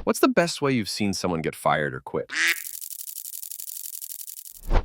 What's the best way you've seen someone get fired or quit?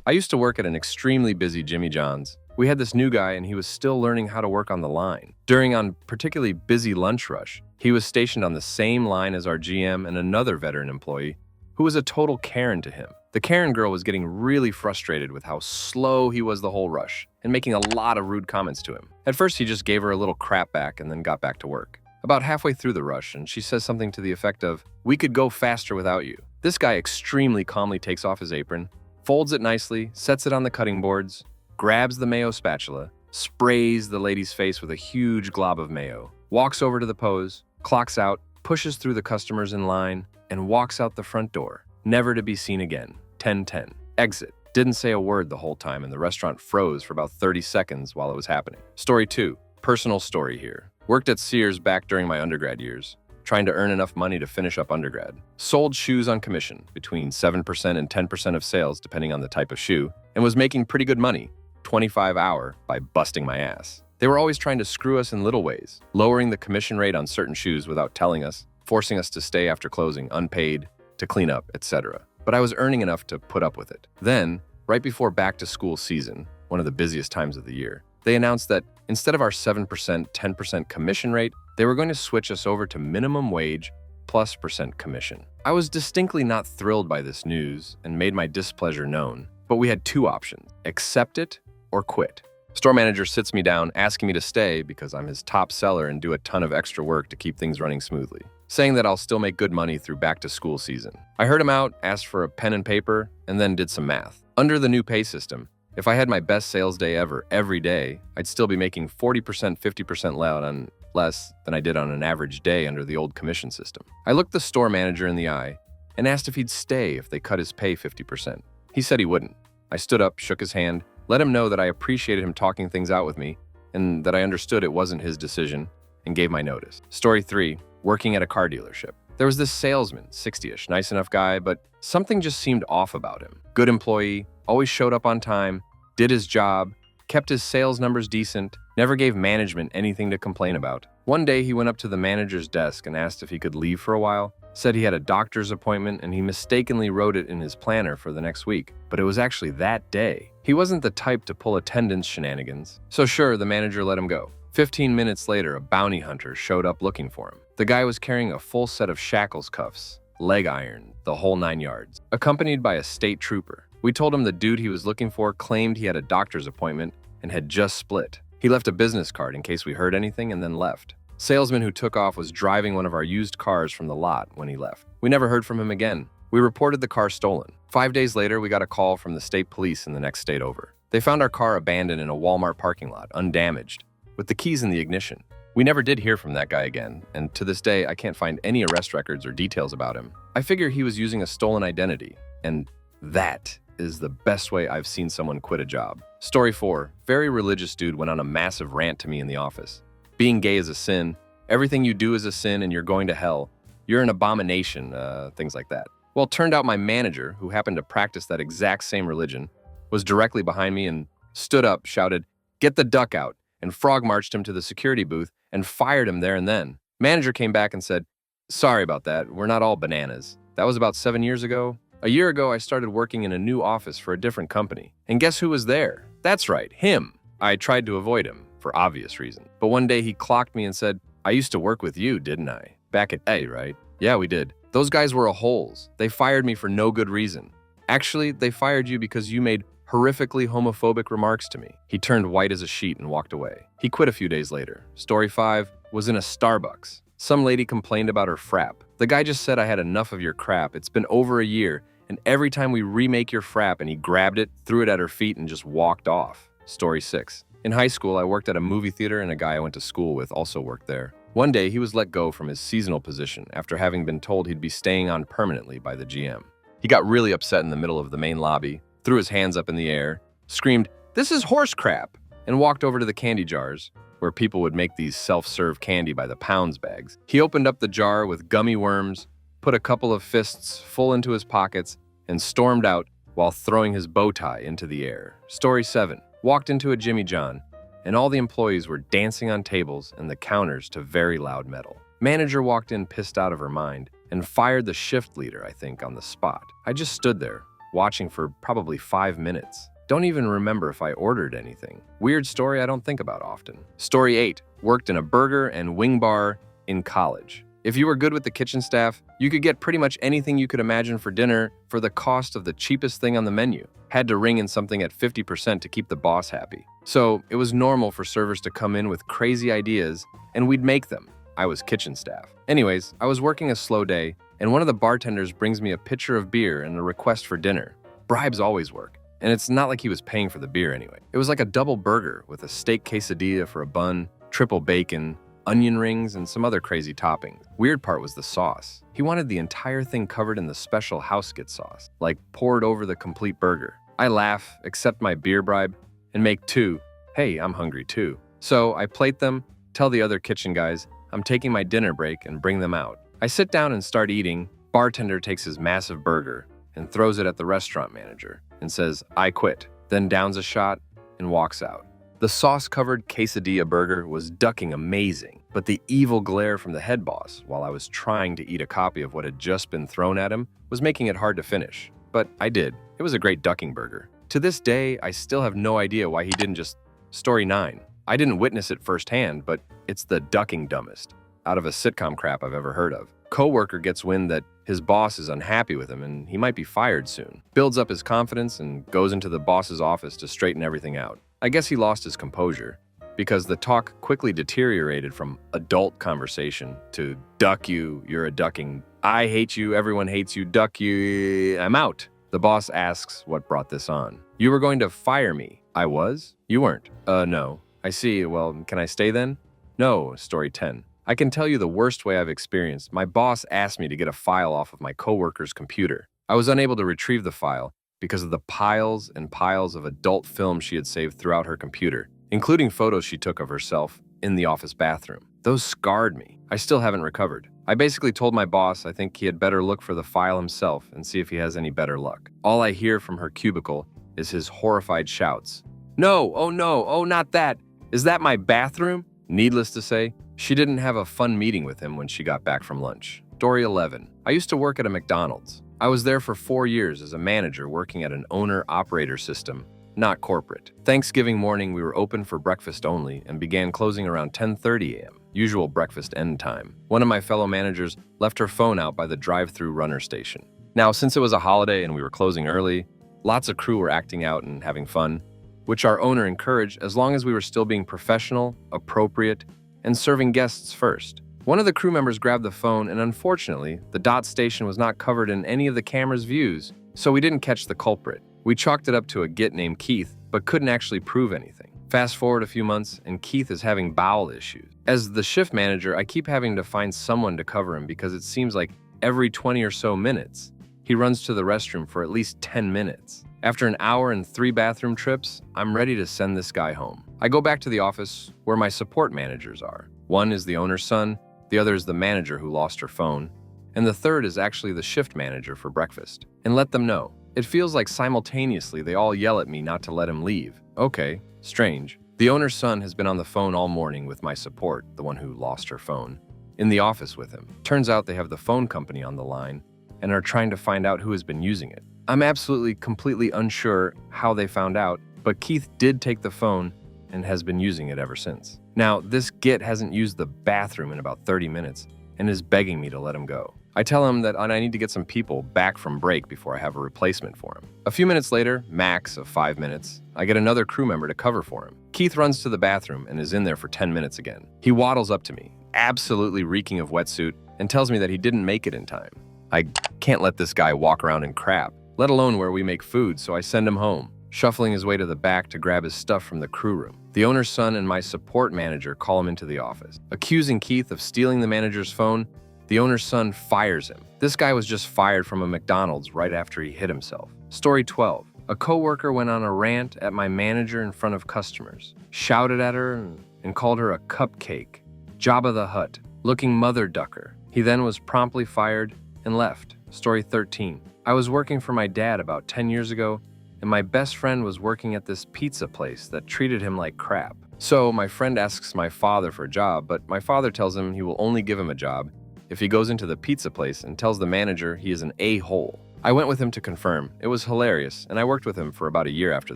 I used to work at an extremely busy Jimmy John's. We had this new guy and he was still learning how to work on the line. During a particularly busy lunch rush, he was stationed on the same line as our GM and another veteran employee who was a total Karen to him. The Karen girl was getting really frustrated with how slow he was the whole rush and making a lot of rude comments to him. At first, he just gave her a little crap back and then got back to work. About halfway through the rush, and she says something to the effect of, "We could go faster without you." This guy extremely calmly takes off his apron, folds it nicely, sets it on the cutting boards, grabs the mayo spatula, sprays the lady's face with a huge glob of mayo, walks over to the pose, clocks out, pushes through the customers in line, and walks out the front door, never to be seen again. 10:10. Exit. Didn't say a word the whole time, and the restaurant froze for about 30 seconds while it was happening. Story 2. Personal story here. Worked at Sears back during my undergrad years, trying to earn enough money to finish up undergrad. Sold shoes on commission, between 7% and 10% of sales depending on the type of shoe, and was making pretty good money, 25 hour, by busting my ass. They were always trying to screw us in little ways, lowering the commission rate on certain shoes without telling us, forcing us to stay after closing unpaid, to clean up, etc. But I was earning enough to put up with it. Then, right before back-to-school season, one of the busiest times of the year, they announced that instead of our 7%, 10% commission rate, they were going to switch us over to minimum wage plus percent commission. I was distinctly not thrilled by this news and made my displeasure known, but we had two options: accept it or quit. Store manager sits me down asking me to stay because I'm his top seller and do a ton of extra work to keep things running smoothly, saying that I'll still make good money through back-to-school season. I heard him out, asked for a pen and paper, and then did some math. Under the new pay system, if I had my best sales day ever every day, I'd still be making 40%, 50% less than I did on an average day under the old commission system. I looked the store manager in the eye and asked if he'd stay if they cut his pay 50%. He said he wouldn't. I stood up, shook his hand, let him know that I appreciated him talking things out with me and that I understood it wasn't his decision, and gave my notice. Story 3. Working at a car dealership. There was this salesman, 60-ish, nice enough guy, but something just seemed off about him. Good employee, always showed up on time, did his job, kept his sales numbers decent, never gave management anything to complain about. One day he went up to the manager's desk and asked if he could leave for a while, said he had a doctor's appointment and he mistakenly wrote it in his planner for the next week, but it was actually that day. He wasn't the type to pull attendance shenanigans, so sure, the manager let him go. 15 minutes later, a bounty hunter showed up looking for him. The guy was carrying a full set of shackles cuffs, leg iron, the whole 9 yards, accompanied by a state trooper. We told him the dude he was looking for claimed he had a doctor's appointment and had just split. He left a business card in case we heard anything and then left. Salesman who took off was driving one of our used cars from the lot when he left. We never heard from him again. We reported the car stolen. 5 days later, we got a call from the state police in the next state over. They found our car abandoned in a Walmart parking lot, undamaged, with the keys in the ignition. We never did hear from that guy again, and to this day, I can't find any arrest records or details about him. I figure he was using a stolen identity, and that is the best way I've seen someone quit a job. Story 4. Very religious dude went on a massive rant to me in the office. Being gay is a sin. Everything you do is a sin and you're going to hell. You're an abomination, things like that. Well, it turned out my manager, who happened to practice that exact same religion, was directly behind me and stood up, shouted, "Get the duck out," and frog marched him to the security booth and fired him there and then. Manager came back and said, "Sorry about that, we're not all bananas. That was about 7 years ago. A year ago, I started working in a new office for a different company. And guess who was there? That's right, him. I tried to avoid him, for obvious reasons. But one day he clocked me and said, 'I used to work with you, didn't I? Back at A, right?' Yeah, we did. Those guys were a holes. They fired me for no good reason. Actually, they fired you because you made horrifically homophobic remarks to me." He turned white as a sheet and walked away. He quit a few days later. Story 5 was in a Starbucks. Some lady complained about her frap. The guy just said, "I had enough of your crap. It's been over a year, and every time we remake your frap," and he grabbed it, threw it at her feet, and just walked off. Story 6. In high school, I worked at a movie theater and a guy I went to school with also worked there. One day, he was let go from his seasonal position after having been told he'd be staying on permanently by the GM. He got really upset in the middle of the main lobby, threw his hands up in the air, screamed, "This is horse crap," and walked over to the candy jars, where people would make these self-serve candy by the pounds bags. He opened up the jar with gummy worms, put a couple of fists full into his pockets, and stormed out while throwing his bow tie into the air. Story 7. Walked into a Jimmy John, and all the employees were dancing on tables and the counters to very loud metal. Manager walked in pissed out of her mind and fired the shift leader, I think, on the spot. I just stood there, watching for probably 5 minutes. Don't even remember if I ordered anything. Weird story I don't think about often. Story 8. Worked in a burger and wing bar in college. If you were good with the kitchen staff, you could get pretty much anything you could imagine for dinner for the cost of the cheapest thing on the menu. Had to ring in something at 50% to keep the boss happy. So it was normal for servers to come in with crazy ideas, and we'd make them. I was kitchen staff. Anyways, I was working a slow day, and one of the bartenders brings me a pitcher of beer and a request for dinner. Bribes always work. And it's not like he was paying for the beer anyway. It was like a double burger with a steak quesadilla for a bun, triple bacon, onion rings, and some other crazy toppings. Weird part was the sauce. He wanted the entire thing covered in the special Hauskett sauce, like poured over the complete burger. I laugh, accept my beer bribe, and make 2. Hey, I'm hungry too. So I plate them, tell the other kitchen guys I'm taking my dinner break, and bring them out. I sit down and start eating. Bartender takes his massive burger and throws it at the restaurant manager and says, "I quit," then downs a shot and walks out. The sauce-covered quesadilla burger was ducking amazing, but the evil glare from the head boss while I was trying to eat a copy of what had just been thrown at him was making it hard to finish. But I did. It was a great ducking burger. To this day, I still have no idea why he didn't just... Story 9. I didn't witness it firsthand, but it's the ducking dumbest out of a sitcom crap I've ever heard of. Coworker gets wind that his boss is unhappy with him and he might be fired soon. Builds up his confidence and goes into the boss's office to straighten everything out. I guess he lost his composure because the talk quickly deteriorated from adult conversation to duck you, you're a ducking, I hate you, everyone hates you, duck you, I'm out. The boss asks what brought this on. You were going to fire me. I was? You weren't. No. I see. Well, can I stay then? No. Story 10. I can tell you the worst way I've experienced. My boss asked me to get a file off of my coworker's computer. I was unable to retrieve the file because of the piles and piles of adult film she had saved throughout her computer, including photos she took of herself in the office bathroom. Those scarred me. I still haven't recovered. I basically told my boss I think he had better look for the file himself and see if he has any better luck. All I hear from her cubicle is his horrified shouts. No, oh, not that. Is that my bathroom? Needless to say, she didn't have a fun meeting with him when she got back from lunch. Story 11. I used to work at a McDonald's. I was there for 4 years as a manager working at an owner-operator system, not corporate. Thanksgiving morning, we were open for breakfast only and began closing around 10:30 a.m., usual breakfast end time. One of my fellow managers left her phone out by the drive-through runner station. Now, since it was a holiday and we were closing early, lots of crew were acting out and having fun, which our owner encouraged as long as we were still being professional, appropriate, and serving guests first. One of the crew members grabbed the phone, and unfortunately, the dot station was not covered in any of the camera's views, so we didn't catch the culprit. We chalked it up to a git named Keith, but couldn't actually prove anything. Fast forward a few months, and Keith is having bowel issues. As the shift manager, I keep having to find someone to cover him because it seems like every 20 or so minutes, he runs to the restroom for at least 10 minutes. After an hour and 3 bathroom trips, I'm ready to send this guy home. I go back to the office where my support managers are. One is the owner's son, the other is the manager who lost her phone, and the third is actually the shift manager for breakfast. And let them know. It feels like simultaneously they all yell at me not to let him leave. Okay, strange. The owner's son has been on the phone all morning with my support, the one who lost her phone, in the office with him. Turns out they have the phone company on the line and are trying to find out who has been using it. I'm absolutely, completely unsure how they found out, but Keith did take the phone and has been using it ever since. Now, this git hasn't used the bathroom in about 30 minutes and is begging me to let him go. I tell him that I need to get some people back from break before I have a replacement for him. A few minutes later, max of 5 minutes, I get another crew member to cover for him. Keith runs to the bathroom and is in there for 10 minutes again. He waddles up to me, absolutely reeking of wetsuit, and tells me that he didn't make it in time. I can't let this guy walk around in crap, let alone where we make food, so I send him home, shuffling his way to the back to grab his stuff from the crew room. The owner's son and my support manager call him into the office. Accusing Keith of stealing the manager's phone, the owner's son fires him. This guy was just fired from a McDonald's right after he hit himself. Story 12. A coworker went on a rant at my manager in front of customers, shouted at her and called her a cupcake, Jabba the Hutt, looking mother ducker. He then was promptly fired and left. Story 13. I was working for my dad about 10 years ago, and my best friend was working at this pizza place that treated him like crap. So my friend asks my father for a job, but my father tells him he will only give him a job if he goes into the pizza place and tells the manager he is an a-hole. I went with him to confirm. It was hilarious, and I worked with him for about a year after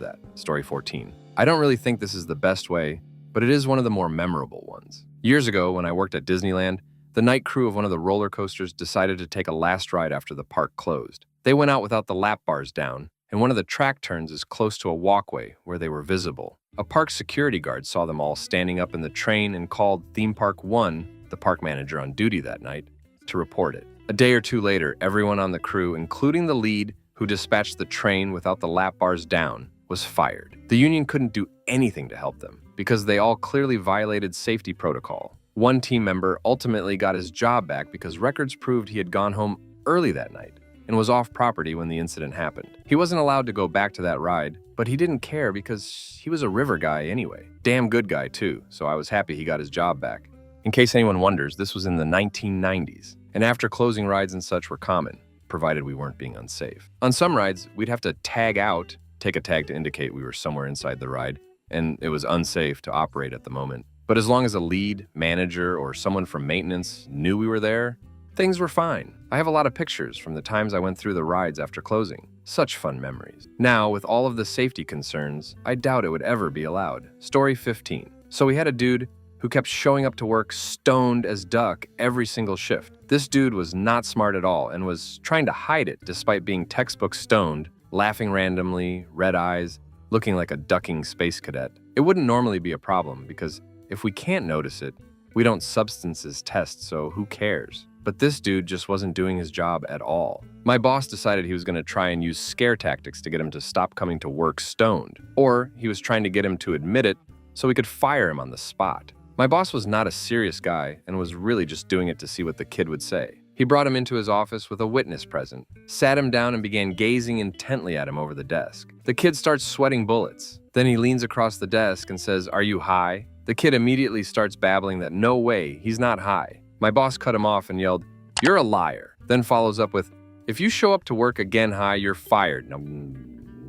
that. Story 14. I don't really think this is the best way, but it is one of the more memorable ones. Years ago, when I worked at Disneyland, the night crew of one of the roller coasters decided to take a last ride after the park closed. They went out without the lap bars down, and one of the track turns is close to a walkway where they were visible. A park security guard saw them all standing up in the train and called Theme Park 1, the park manager on duty that night, to report it. A day or two later, everyone on the crew, including the lead who dispatched the train without the lap bars down, was fired. The union couldn't do anything to help them because they all clearly violated safety protocol. One team member ultimately got his job back because records proved he had gone home early that night and was off property when the incident happened. He wasn't allowed to go back to that ride, but he didn't care because he was a river guy anyway. Damn good guy too, so I was happy he got his job back. In case anyone wonders, this was in the 1990s, and after closing rides and such were common, provided we weren't being unsafe. On some rides, we'd have to tag out, take a tag to indicate we were somewhere inside the ride, and it was unsafe to operate at the moment. But as long as a lead, manager, or someone from maintenance knew we were there, things were fine. I have a lot of pictures from the times I went through the rides after closing. Such fun memories. Now, with all of the safety concerns, I doubt it would ever be allowed. Story 15. So we had a dude who kept showing up to work stoned as duck every single shift. This dude was not smart at all and was trying to hide it despite being textbook stoned, laughing randomly, red eyes, looking like a ducking space cadet. It wouldn't normally be a problem because if we can't notice it, we don't substances test, so who cares? But this dude just wasn't doing his job at all. My boss decided he was going to try and use scare tactics to get him to stop coming to work stoned. Or he was trying to get him to admit it so we could fire him on the spot. My boss was not a serious guy and was really just doing it to see what the kid would say. He brought him into his office with a witness present, sat him down and began gazing intently at him over the desk. The kid starts sweating bullets. Then he leans across the desk and says, "Are you high?" The kid immediately starts babbling that no way, he's not high. My boss cut him off and yelled, "You're a liar." Then follows up with, "If you show up to work again high, you're fired.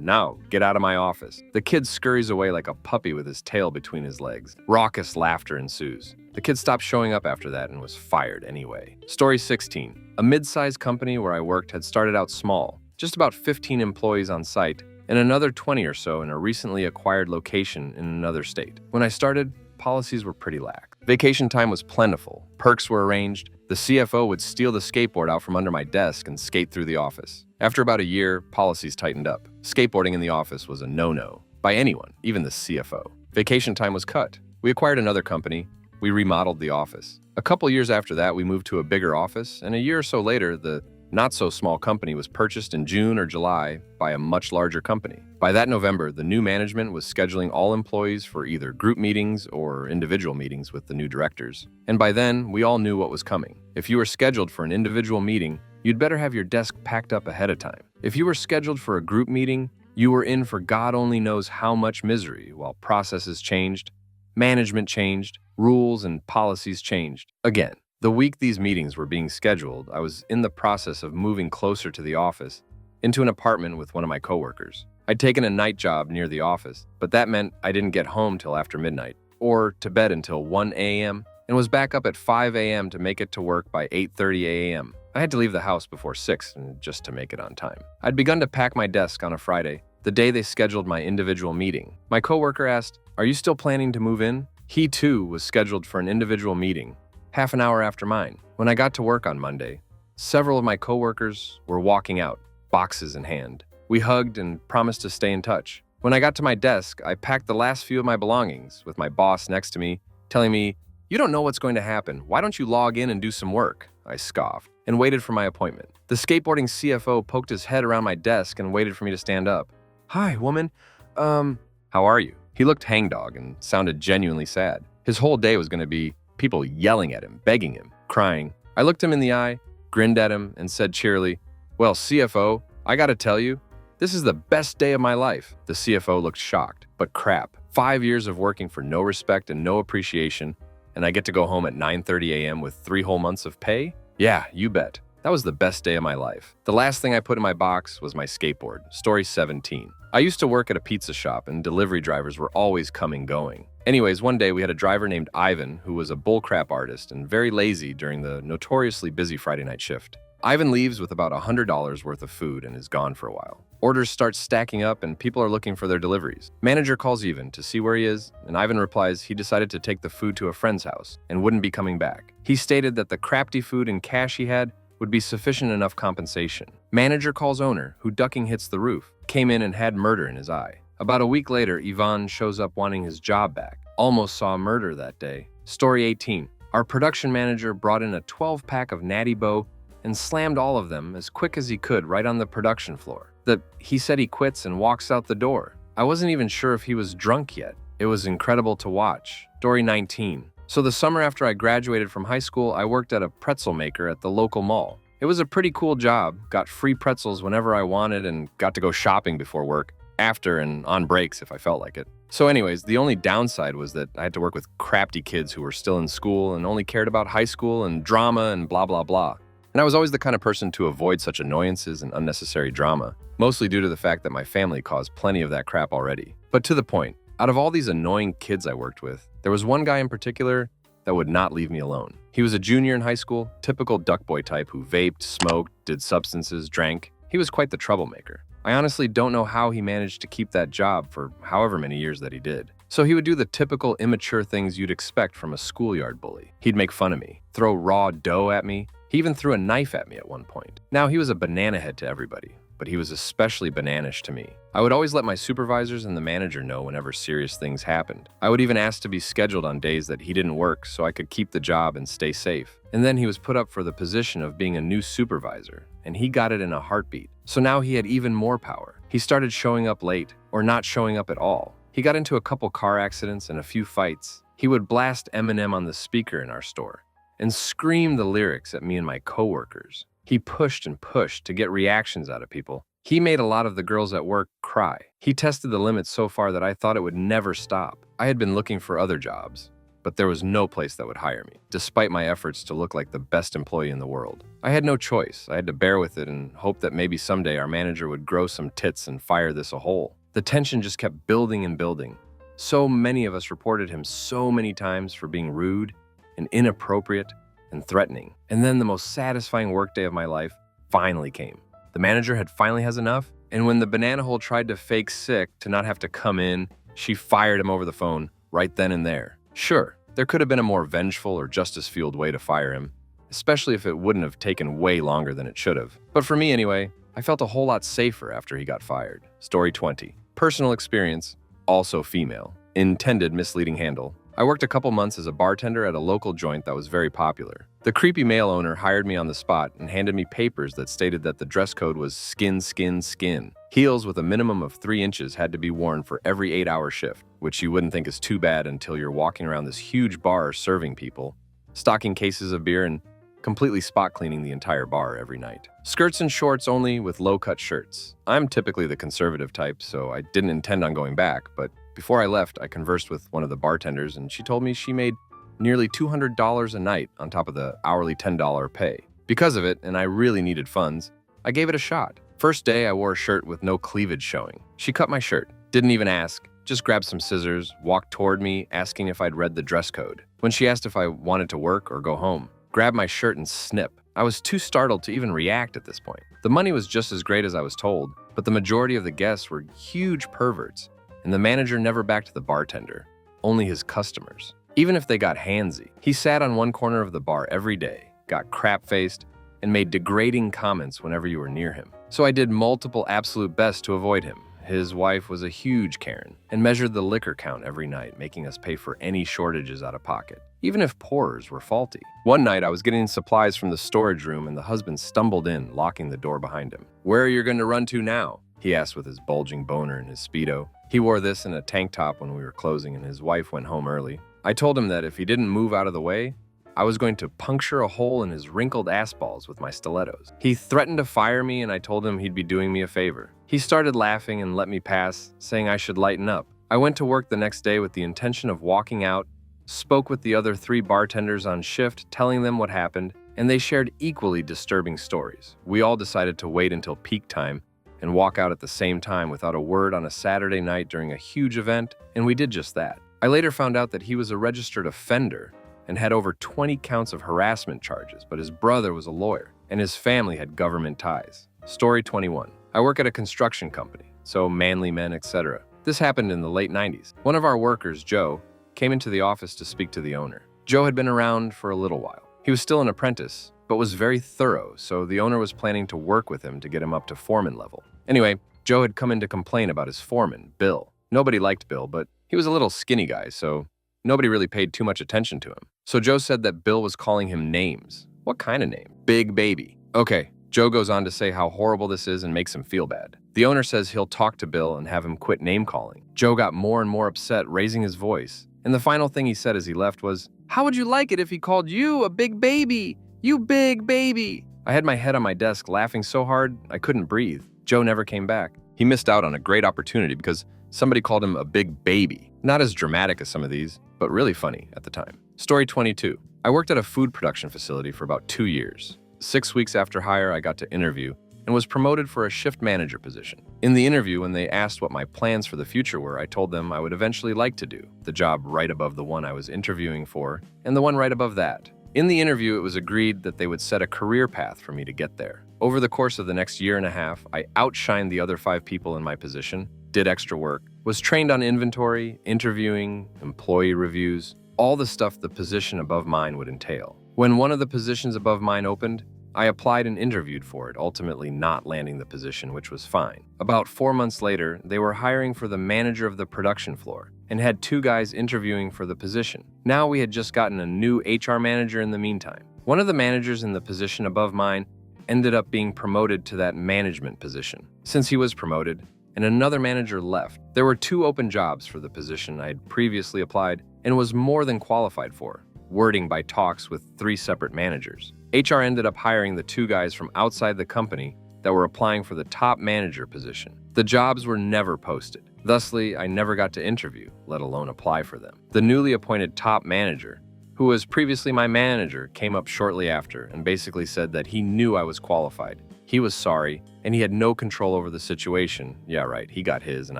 Now, get out of my office." The kid scurries away like a puppy with his tail between his legs. Raucous laughter ensues. The kid stopped showing up after that and was fired anyway. Story 16. A mid-sized company where I worked had started out small, just about 15 employees on site, and another 20 or so in a recently acquired location in another state. When I started, policies were pretty lax. Vacation time was plentiful. Perks were arranged. The CFO would steal the skateboard out from under my desk and skate through the office. After about a year, policies tightened up. Skateboarding in the office was a no-no by anyone, even the CFO. Vacation time was cut. We acquired another company. We remodeled the office. A couple years after that, we moved to a bigger office, and a year or so later, the not-so-small company was purchased in June or July by a much larger company. By that November, the new management was scheduling all employees for either group meetings or individual meetings with the new directors. And by then, we all knew what was coming. If you were scheduled for an individual meeting, you'd better have your desk packed up ahead of time. If you were scheduled for a group meeting, you were in for God only knows how much misery while processes changed, management changed, rules and policies changed. Again, the week these meetings were being scheduled, I was in the process of moving closer to the office, into an apartment with one of my coworkers. I'd taken a night job near the office, but that meant I didn't get home till after midnight, or to bed until 1 a.m., and was back up at 5 a.m. to make it to work by 8:30 a.m. I had to leave the house before 6 just to make it on time. I'd begun to pack my desk on a Friday, the day they scheduled my individual meeting. My coworker asked, "Are you still planning to move in?" He too was scheduled for an individual meeting, half an hour after mine. When I got to work on Monday, several of my coworkers were walking out, boxes in hand. We hugged and promised to stay in touch. When I got to my desk, I packed the last few of my belongings, with my boss next to me, telling me, "You don't know what's going to happen. Why don't you log in and do some work?" I scoffed and waited for my appointment. The skateboarding CFO poked his head around my desk and waited for me to stand up. "Hi, woman. How are you?" He looked hangdog and sounded genuinely sad. His whole day was going to be people yelling at him, begging him, crying. I looked him in the eye, grinned at him, and said cheerily, "Well, CFO, I gotta tell you, this is the best day of my life." The CFO looked shocked, but crap. 5 years of working for no respect and no appreciation, and I get to go home at 9:30 a.m. with 3 whole months of pay? Yeah, you bet. That was the best day of my life. The last thing I put in my box was my skateboard. Story 17. I used to work at a pizza shop and delivery drivers were always coming going. Anyways, one day we had a driver named Ivan who was a bullcrap artist and very lazy during the notoriously busy Friday night shift. Ivan leaves with about $100 worth of food and is gone for a while. Orders start stacking up and people are looking for their deliveries. Manager calls Ivan to see where he is, and Ivan replies he decided to take the food to a friend's house and wouldn't be coming back. He stated that the crafty food and cash he had would be sufficient enough compensation. Manager calls owner, who ducking hits the roof, came in and had murder in his eye. About a week later, Ivan shows up wanting his job back. Almost saw murder that day. Story 18. Our production manager brought in a 12-pack of Natty Boh and slammed all of them as quick as he could right on the production floor. He said he quits and walks out the door. I wasn't even sure if he was drunk yet. It was incredible to watch. Story 19. So the summer after I graduated from high school, I worked at a pretzel maker at the local mall. It was a pretty cool job, got free pretzels whenever I wanted and got to go shopping before work, after and on breaks if I felt like it. So anyways, the only downside was that I had to work with crafty kids who were still in school and only cared about high school and drama and blah blah blah. And I was always the kind of person to avoid such annoyances and unnecessary drama, mostly due to the fact that my family caused plenty of that crap already. But to the point, out of all these annoying kids I worked with, there was one guy in particular that would not leave me alone. He was a junior in high school, typical duck boy type who vaped, smoked, did substances, drank. He was quite the troublemaker. I honestly don't know how he managed to keep that job for however many years that he did. So he would do the typical immature things you'd expect from a schoolyard bully. He'd make fun of me, throw raw dough at me. He even threw a knife at me at one point. Now, he was a banana head to everybody, but he was especially bananish to me. I would always let my supervisors and the manager know whenever serious things happened. I would even ask to be scheduled on days that he didn't work so I could keep the job and stay safe. And then he was put up for the position of being a new supervisor, and he got it in a heartbeat. So now he had even more power. He started showing up late, or not showing up at all. He got into a couple car accidents and a few fights. He would blast Eminem on the speaker in our store and scream the lyrics at me and my coworkers. He pushed and pushed to get reactions out of people. He made a lot of the girls at work cry. He tested the limits so far that I thought it would never stop. I had been looking for other jobs, but there was no place that would hire me, despite my efforts to look like the best employee in the world. I had no choice. I had to bear with it and hope that maybe someday our manager would grow some tits and fire this a hole. The tension just kept building and building. So many of us reported him so many times for being rude and inappropriate and threatening. And then the most satisfying workday of my life finally came. The manager had finally has enough, and when the banana hole tried to fake sick to not have to come in, she fired him over the phone right then and there. Sure, there could have been a more vengeful or justice-fueled way to fire him, especially if it wouldn't have taken way longer than it should have. But for me anyway, I felt a whole lot safer after he got fired. Story 20. Personal experience, also female. Intended misleading handle. I worked a couple months as a bartender at a local joint that was very popular. The creepy male owner hired me on the spot and handed me papers that stated that the dress code was skin, skin, skin. Heels with a minimum of 3 inches had to be worn for every 8-hour shift, which you wouldn't think is too bad until you're walking around this huge bar serving people, stocking cases of beer, and completely spot cleaning the entire bar every night. Skirts and shorts only with low-cut shirts. I'm typically the conservative type, so I didn't intend on going back, but before I left, I conversed with one of the bartenders, and she told me she made nearly $200 a night on top of the hourly $10 pay. Because of it, and I really needed funds, I gave it a shot. First day, I wore a shirt with no cleavage showing. She cut my shirt, didn't even ask, just grabbed some scissors, walked toward me, asking if I'd read the dress code. When she asked if I wanted to work or go home, grabbed my shirt and snip. I was too startled to even react at this point. The money was just as great as I was told, but the majority of the guests were huge perverts, and the manager never backed the bartender, only his customers. Even if they got handsy, he sat on one corner of the bar every day, got crap-faced, and made degrading comments whenever you were near him. So I did multiple absolute best to avoid him. His wife was a huge Karen and measured the liquor count every night, making us pay for any shortages out of pocket, even if pourers were faulty. One night, I was getting supplies from the storage room and the husband stumbled in, locking the door behind him. "Where are you going to run to now?" he asked with his bulging boner and his Speedo. He wore this in a tank top when we were closing and his wife went home early. I told him that if he didn't move out of the way, I was going to puncture a hole in his wrinkled ass balls with my stilettos. He threatened to fire me and I told him he'd be doing me a favor. He started laughing and let me pass, saying I should lighten up. I went to work the next day with the intention of walking out, spoke with the other 3 bartenders on shift, telling them what happened, and they shared equally disturbing stories. We all decided to wait until peak time and walk out at the same time without a word on a Saturday night during a huge event, and we did just that. I later found out that he was a registered offender and had over 20 counts of harassment charges, but his brother was a lawyer, and his family had government ties. Story 21. I work at a construction company, so manly men, etc. This happened in the late 90s. One of our workers, Joe, came into the office to speak to the owner. Joe had been around for a little while. He was still an apprentice, but was very thorough, so the owner was planning to work with him to get him up to foreman level. Anyway, Joe had come in to complain about his foreman, Bill. Nobody liked Bill, but he was a little skinny guy, so nobody really paid too much attention to him. So Joe said that Bill was calling him names. What kind of name? Big baby. Okay, Joe goes on to say how horrible this is and makes him feel bad. The owner says he'll talk to Bill and have him quit name-calling. Joe got more and more upset, raising his voice. And the final thing he said as he left was, "How would you like it if he called you a big baby? You big baby." I had my head on my desk laughing so hard I couldn't breathe. Joe never came back. He missed out on a great opportunity because somebody called him a big baby. Not as dramatic as some of these, but really funny at the time. Story 22. I worked at a food production facility for about 2 years. 6 weeks after hire, I got to interview and was promoted for a shift manager position. In the interview, when they asked what my plans for the future were, I told them I would eventually like to do the job right above the one I was interviewing for and the one right above that. In the interview, it was agreed that they would set a career path for me to get there. Over the course of the next year and a half, I outshined the other 5 people in my position, did extra work, was trained on inventory, interviewing, employee reviews, all the stuff the position above mine would entail. When one of the positions above mine opened, I applied and interviewed for it, ultimately not landing the position, which was fine. About 4 months later, they were hiring for the manager of the production floor and had 2 guys interviewing for the position. Now we had just gotten a new HR manager in the meantime. One of the managers in the position above mine ended up being promoted to that management position. Since he was promoted, and another manager left, there were 2 open jobs for the position I had previously applied and was more than qualified for, wording by talks with 3 separate managers. HR ended up hiring the 2 guys from outside the company that were applying for the top manager position. The jobs were never posted. Thusly, I never got to interview, let alone apply for them. The newly appointed top manager, who was previously my manager, came up shortly after and basically said that he knew I was qualified. He was sorry, and he had no control over the situation. Yeah, right, he got his and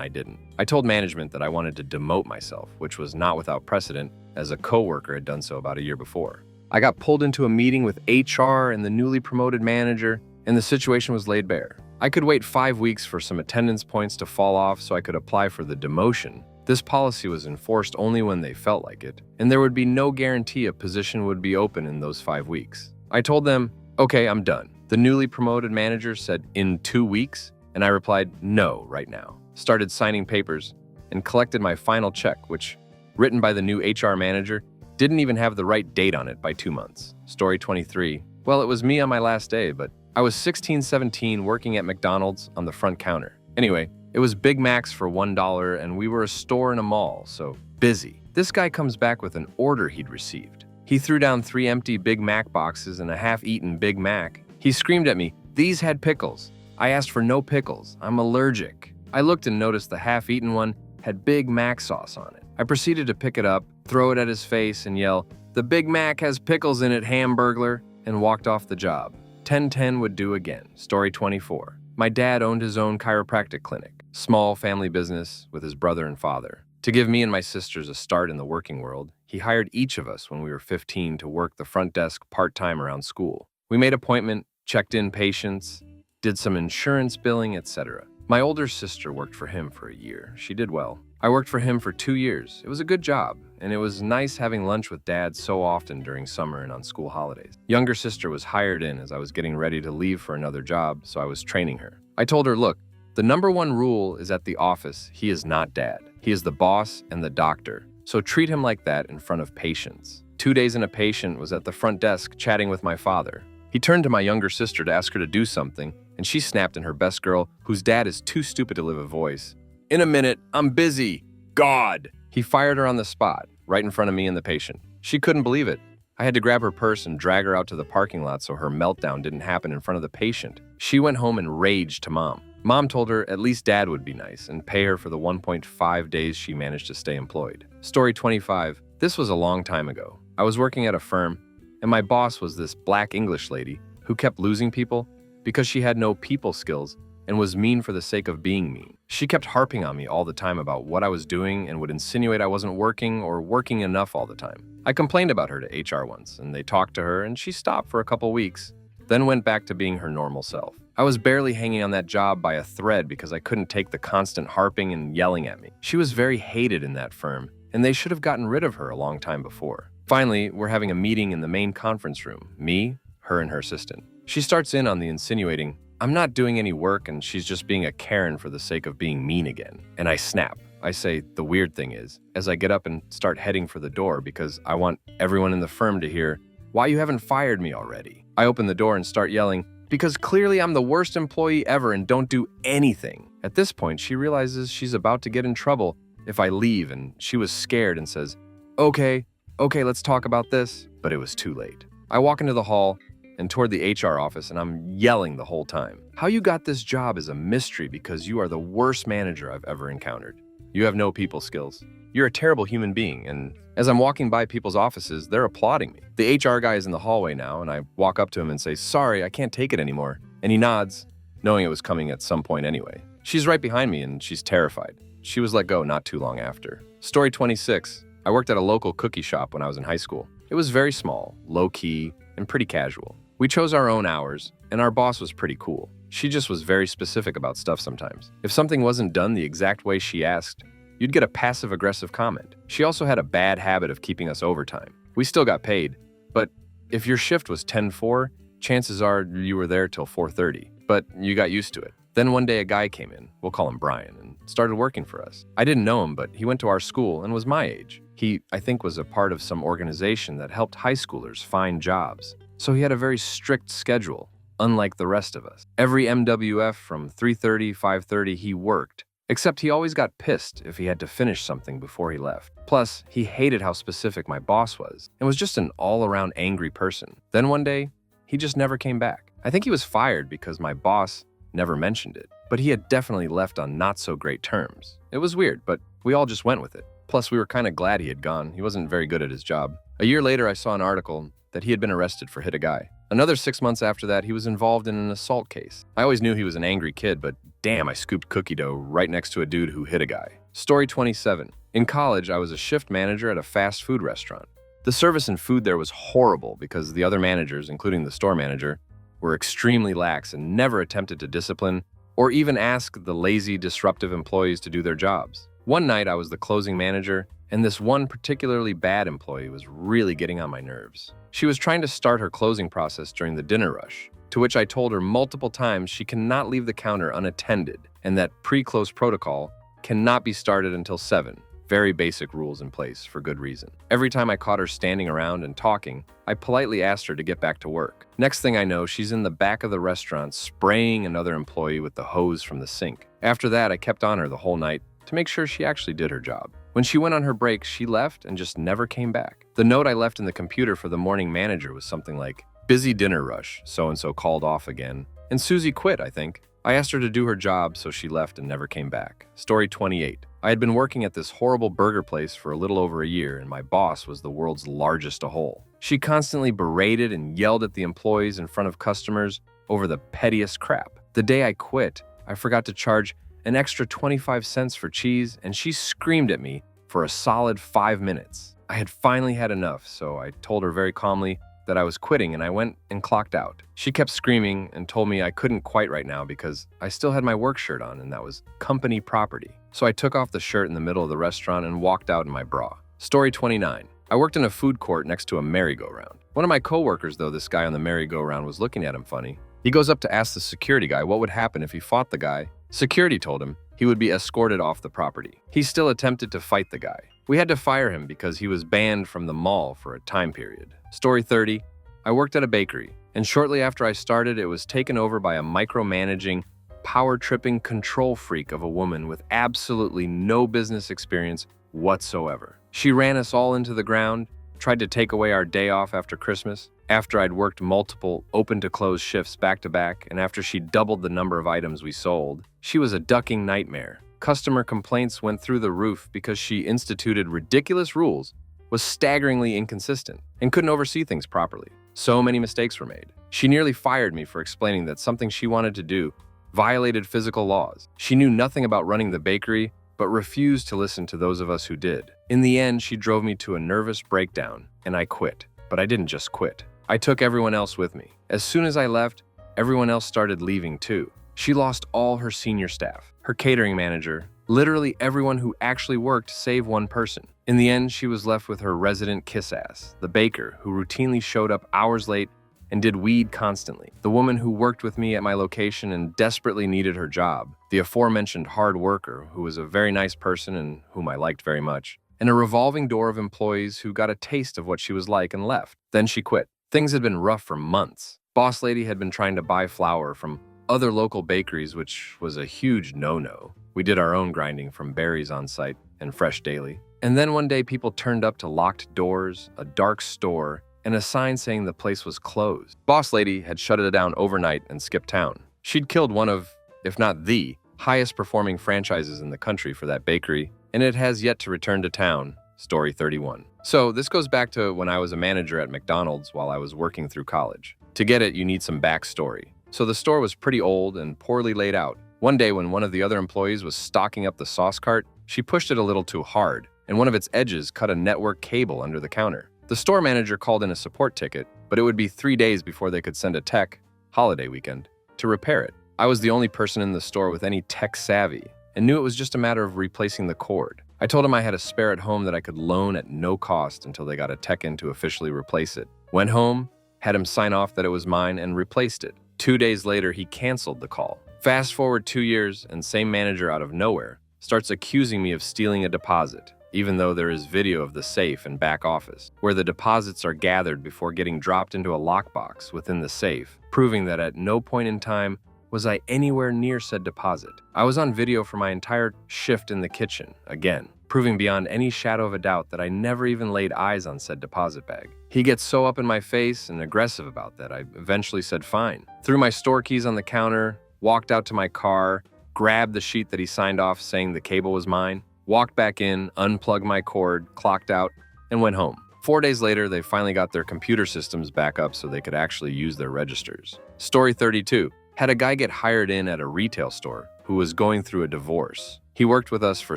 I didn't. I told management that I wanted to demote myself, which was not without precedent, as a coworker had done so about a year before. I got pulled into a meeting with HR and the newly promoted manager, and the situation was laid bare. I could wait 5 weeks for some attendance points to fall off so I could apply for the demotion. This policy was enforced only when they felt like it, and there would be no guarantee a position would be open in those 5 weeks. I told them, "Okay, I'm done." The newly promoted manager said, "In 2 weeks?" And I replied, "No, right now." Started signing papers and collected my final check, which, written by the new HR manager, didn't even have the right date on it by 2 months. Story 23. Well, it was me on my last day, but I was 16, 17 working at McDonald's on the front counter. Anyway, it was Big Macs for $1 and we were a store in a mall, so busy. This guy comes back with an order he'd received. He threw down 3 empty Big Mac boxes and a half-eaten Big Mac. He screamed at me, "These had pickles." I asked for no pickles. I'm allergic. I looked and noticed the half-eaten one had Big Mac sauce on it. I proceeded to pick it up, throw it at his face, and yell, "The Big Mac has pickles in it, hamburglar," and walked off the job. 10-10 would do again. Story 24. My dad owned his own chiropractic clinic, small family business with his brother and father. To give me and my sisters a start in the working world, he hired each of us when we were 15 to work the front desk part-time around school. We made appointment, checked in patients, did some insurance billing, etc. My older sister worked for him for a year. She did well. I worked for him for 2 years. It was a good job, and it was nice having lunch with Dad so often during summer and on school holidays. Younger sister was hired in as I was getting ready to leave for another job, so I was training her. I told her, "Look, the number 1 rule is at the office, he is not Dad. He is the boss and the doctor, so treat him like that in front of patients." 2 days in, a patient was at the front desk chatting with my father. He turned to my younger sister to ask her to do something, and she snapped in her best girl, whose dad is too stupid to live a voice. "In a minute, I'm busy. God!" He fired her on the spot, right in front of me and the patient. She couldn't believe it. I had to grab her purse and drag her out to the parking lot so her meltdown didn't happen in front of the patient. She went home and raged to Mom. Mom told her at least Dad would be nice and pay her for the 1.5 days she managed to stay employed. Story 25. This was a long time ago. I was working at a firm, And my boss was this black English lady who kept losing people because she had no people skills and was mean for the sake of being mean. She kept harping on me all the time about what I was doing and would insinuate I wasn't working or working enough all the time. I complained about her to HR once, and they talked to her, and she stopped for a couple weeks, then went back to being her normal self. I was barely hanging on that job by a thread because I couldn't take the constant harping and yelling at me. She was very hated in that firm, and they should have gotten rid of her a long time before. Finally, we're having a meeting in the main conference room, me, her, and her assistant. She starts in on the insinuating, I'm not doing any work and she's just being a Karen for the sake of being mean again. And I snap. I say, the weird thing is, as I get up and start heading for the door because I want everyone in the firm to hear, why you haven't fired me already? I open the door and start yelling, because clearly I'm the worst employee ever and don't do anything. At this point, she realizes she's about to get in trouble if I leave, and she was scared and says, okay, let's talk about this. But it was too late. I walk into the hall and toward the HR office, and I'm yelling the whole time. How you got this job is a mystery because you are the worst manager I've ever encountered. You have no people skills. You're a terrible human being, and as I'm walking by people's offices, they're applauding me. The HR guy is in the hallway now, and I walk up to him and say, sorry, I can't take it anymore. And he nods, knowing it was coming at some point anyway. She's right behind me, and she's terrified. She was let go not too long after. Story 26. I worked at a local cookie shop when I was in high school. It was very small, low-key, and pretty casual. We chose our own hours, and our boss was pretty cool. She just was very specific about stuff sometimes. If something wasn't done the exact way she asked, you'd get a passive-aggressive comment. She also had a bad habit of keeping us overtime. We still got paid, but if your shift was 10-4, chances are you were there till 4:30, but you got used to it. Then one day a guy came in, we'll call him Brian, and started working for us. I didn't know him, but he went to our school and was my age. He, I think, was a part of some organization that helped high schoolers find jobs. So he had a very strict schedule, unlike the rest of us. Every MWF from 3:30, 5:30 he worked, except he always got pissed if he had to finish something before he left. Plus, he hated how specific my boss was and was just an all-around angry person. Then one day, he just never came back. I think he was fired because my boss never mentioned it, but he had definitely left on not-so-great terms. It was weird, but we all just went with it. Plus, we were kind of glad he had gone. He wasn't very good at his job. A year later, I saw an article that he had been arrested for hit a guy. Another 6 months after that, he was involved in an assault case. I always knew he was an angry kid, but damn, I scooped cookie dough right next to a dude who hit a guy. Story 27. In college, I was a shift manager at a fast food restaurant. The service and food there was horrible because the other managers, including the store manager, were extremely lax and never attempted to discipline or even ask the lazy, disruptive employees to do their jobs. One night, I was the closing manager, and this one particularly bad employee was really getting on my nerves. She was trying to start her closing process during the dinner rush, to which I told her multiple times she cannot leave the counter unattended and that pre-close protocol cannot be started until 7. Very basic rules in place for good reason. Every time I caught her standing around and talking, I politely asked her to get back to work. Next thing I know, she's in the back of the restaurant spraying another employee with the hose from the sink. After that, I kept on her the whole night to make sure she actually did her job. When she went on her break, she left and just never came back. The note I left in the computer for the morning manager was something like, busy dinner rush, so-and-so called off again. And Susie quit, I think. I asked her to do her job, so she left and never came back. Story 28. I had been working at this horrible burger place for a little over a year, and my boss was the world's largest a hole. She constantly berated and yelled at the employees in front of customers over the pettiest crap. The day I quit, I forgot to charge an extra 25 cents for cheese, and she screamed at me for a solid 5 minutes. I had finally had enough, so I told her very calmly that I was quitting, and I went and clocked out. She kept screaming and told me I couldn't quite right now because I still had my work shirt on, and that was company property. So I took off the shirt in the middle of the restaurant and walked out in my bra. Story 29. I worked in a food court next to a merry-go-round. One of my coworkers, though, this guy on the merry-go-round was looking at him funny. He goes up to ask the security guy what would happen if he fought the guy. Security told him he would be escorted off the property. He still attempted to fight the guy. We had to fire him because he was banned from the mall for a time period. Story 30. I worked at a bakery, and shortly after I started, it was taken over by a micromanaging, power-tripping control freak of a woman with absolutely no business experience whatsoever. She ran us all into the ground, tried to take away our day off after Christmas, after I'd worked multiple open-to-close shifts back-to-back, and after she doubled the number of items we sold. She was a ducking nightmare. Customer complaints went through the roof because she instituted ridiculous rules was staggeringly inconsistent and couldn't oversee things properly. So many mistakes were made. She nearly fired me for explaining that something she wanted to do violated physical laws. She knew nothing about running the bakery, but refused to listen to those of us who did. In the end, she drove me to a nervous breakdown, and I quit. But I didn't just quit. I took everyone else with me. As soon as I left, everyone else started leaving too. She lost all her senior staff, her catering manager, literally everyone who actually worked save one person. In the end, she was left with her resident kiss-ass, the baker who routinely showed up hours late and did weed constantly, the woman who worked with me at my location and desperately needed her job, the aforementioned hard worker who was a very nice person and whom I liked very much, and a revolving door of employees who got a taste of what she was like and left. Then she quit. Things had been rough for months. Boss lady had been trying to buy flour from other local bakeries, which was a huge no-no. We did our own grinding from berries on site and fresh daily. And then one day people turned up to locked doors, a dark store, and a sign saying the place was closed. Boss lady had shut it down overnight and skipped town. She'd killed one of, if not the, highest performing franchises in the country for that bakery, and it has yet to return to town. Story 31. So this goes back to when I was a manager at McDonald's while I was working through college. To get it, you need some backstory. So the store was pretty old and poorly laid out. One day when one of the other employees was stocking up the sauce cart, she pushed it a little too hard, and one of its edges cut a network cable under the counter. The store manager called in a support ticket, but it would be 3 days before they could send a tech, holiday weekend, to repair it. I was the only person in the store with any tech savvy and knew it was just a matter of replacing the cord. I told him I had a spare at home that I could loan at no cost until they got a tech in to officially replace it. Went home, had him sign off that it was mine, and replaced it. 2 days later, he canceled the call. Fast forward 2 years, and same manager out of nowhere starts accusing me of stealing a deposit, even though there is video of the safe and back office, where the deposits are gathered before getting dropped into a lockbox within the safe, proving that at no point in time was I anywhere near said deposit. I was on video for my entire shift in the kitchen, again, proving beyond any shadow of a doubt that I never even laid eyes on said deposit bag. He gets so up in my face and aggressive about that, I eventually said fine. Threw my store keys on the counter, walked out to my car, grabbed the sheet that he signed off saying the cable was mine, walked back in, unplugged my cord, clocked out, and went home. 4 days later, they finally got their computer systems back up so they could actually use their registers. Story 32. Had a guy get hired in at a retail store who was going through a divorce. He worked with us for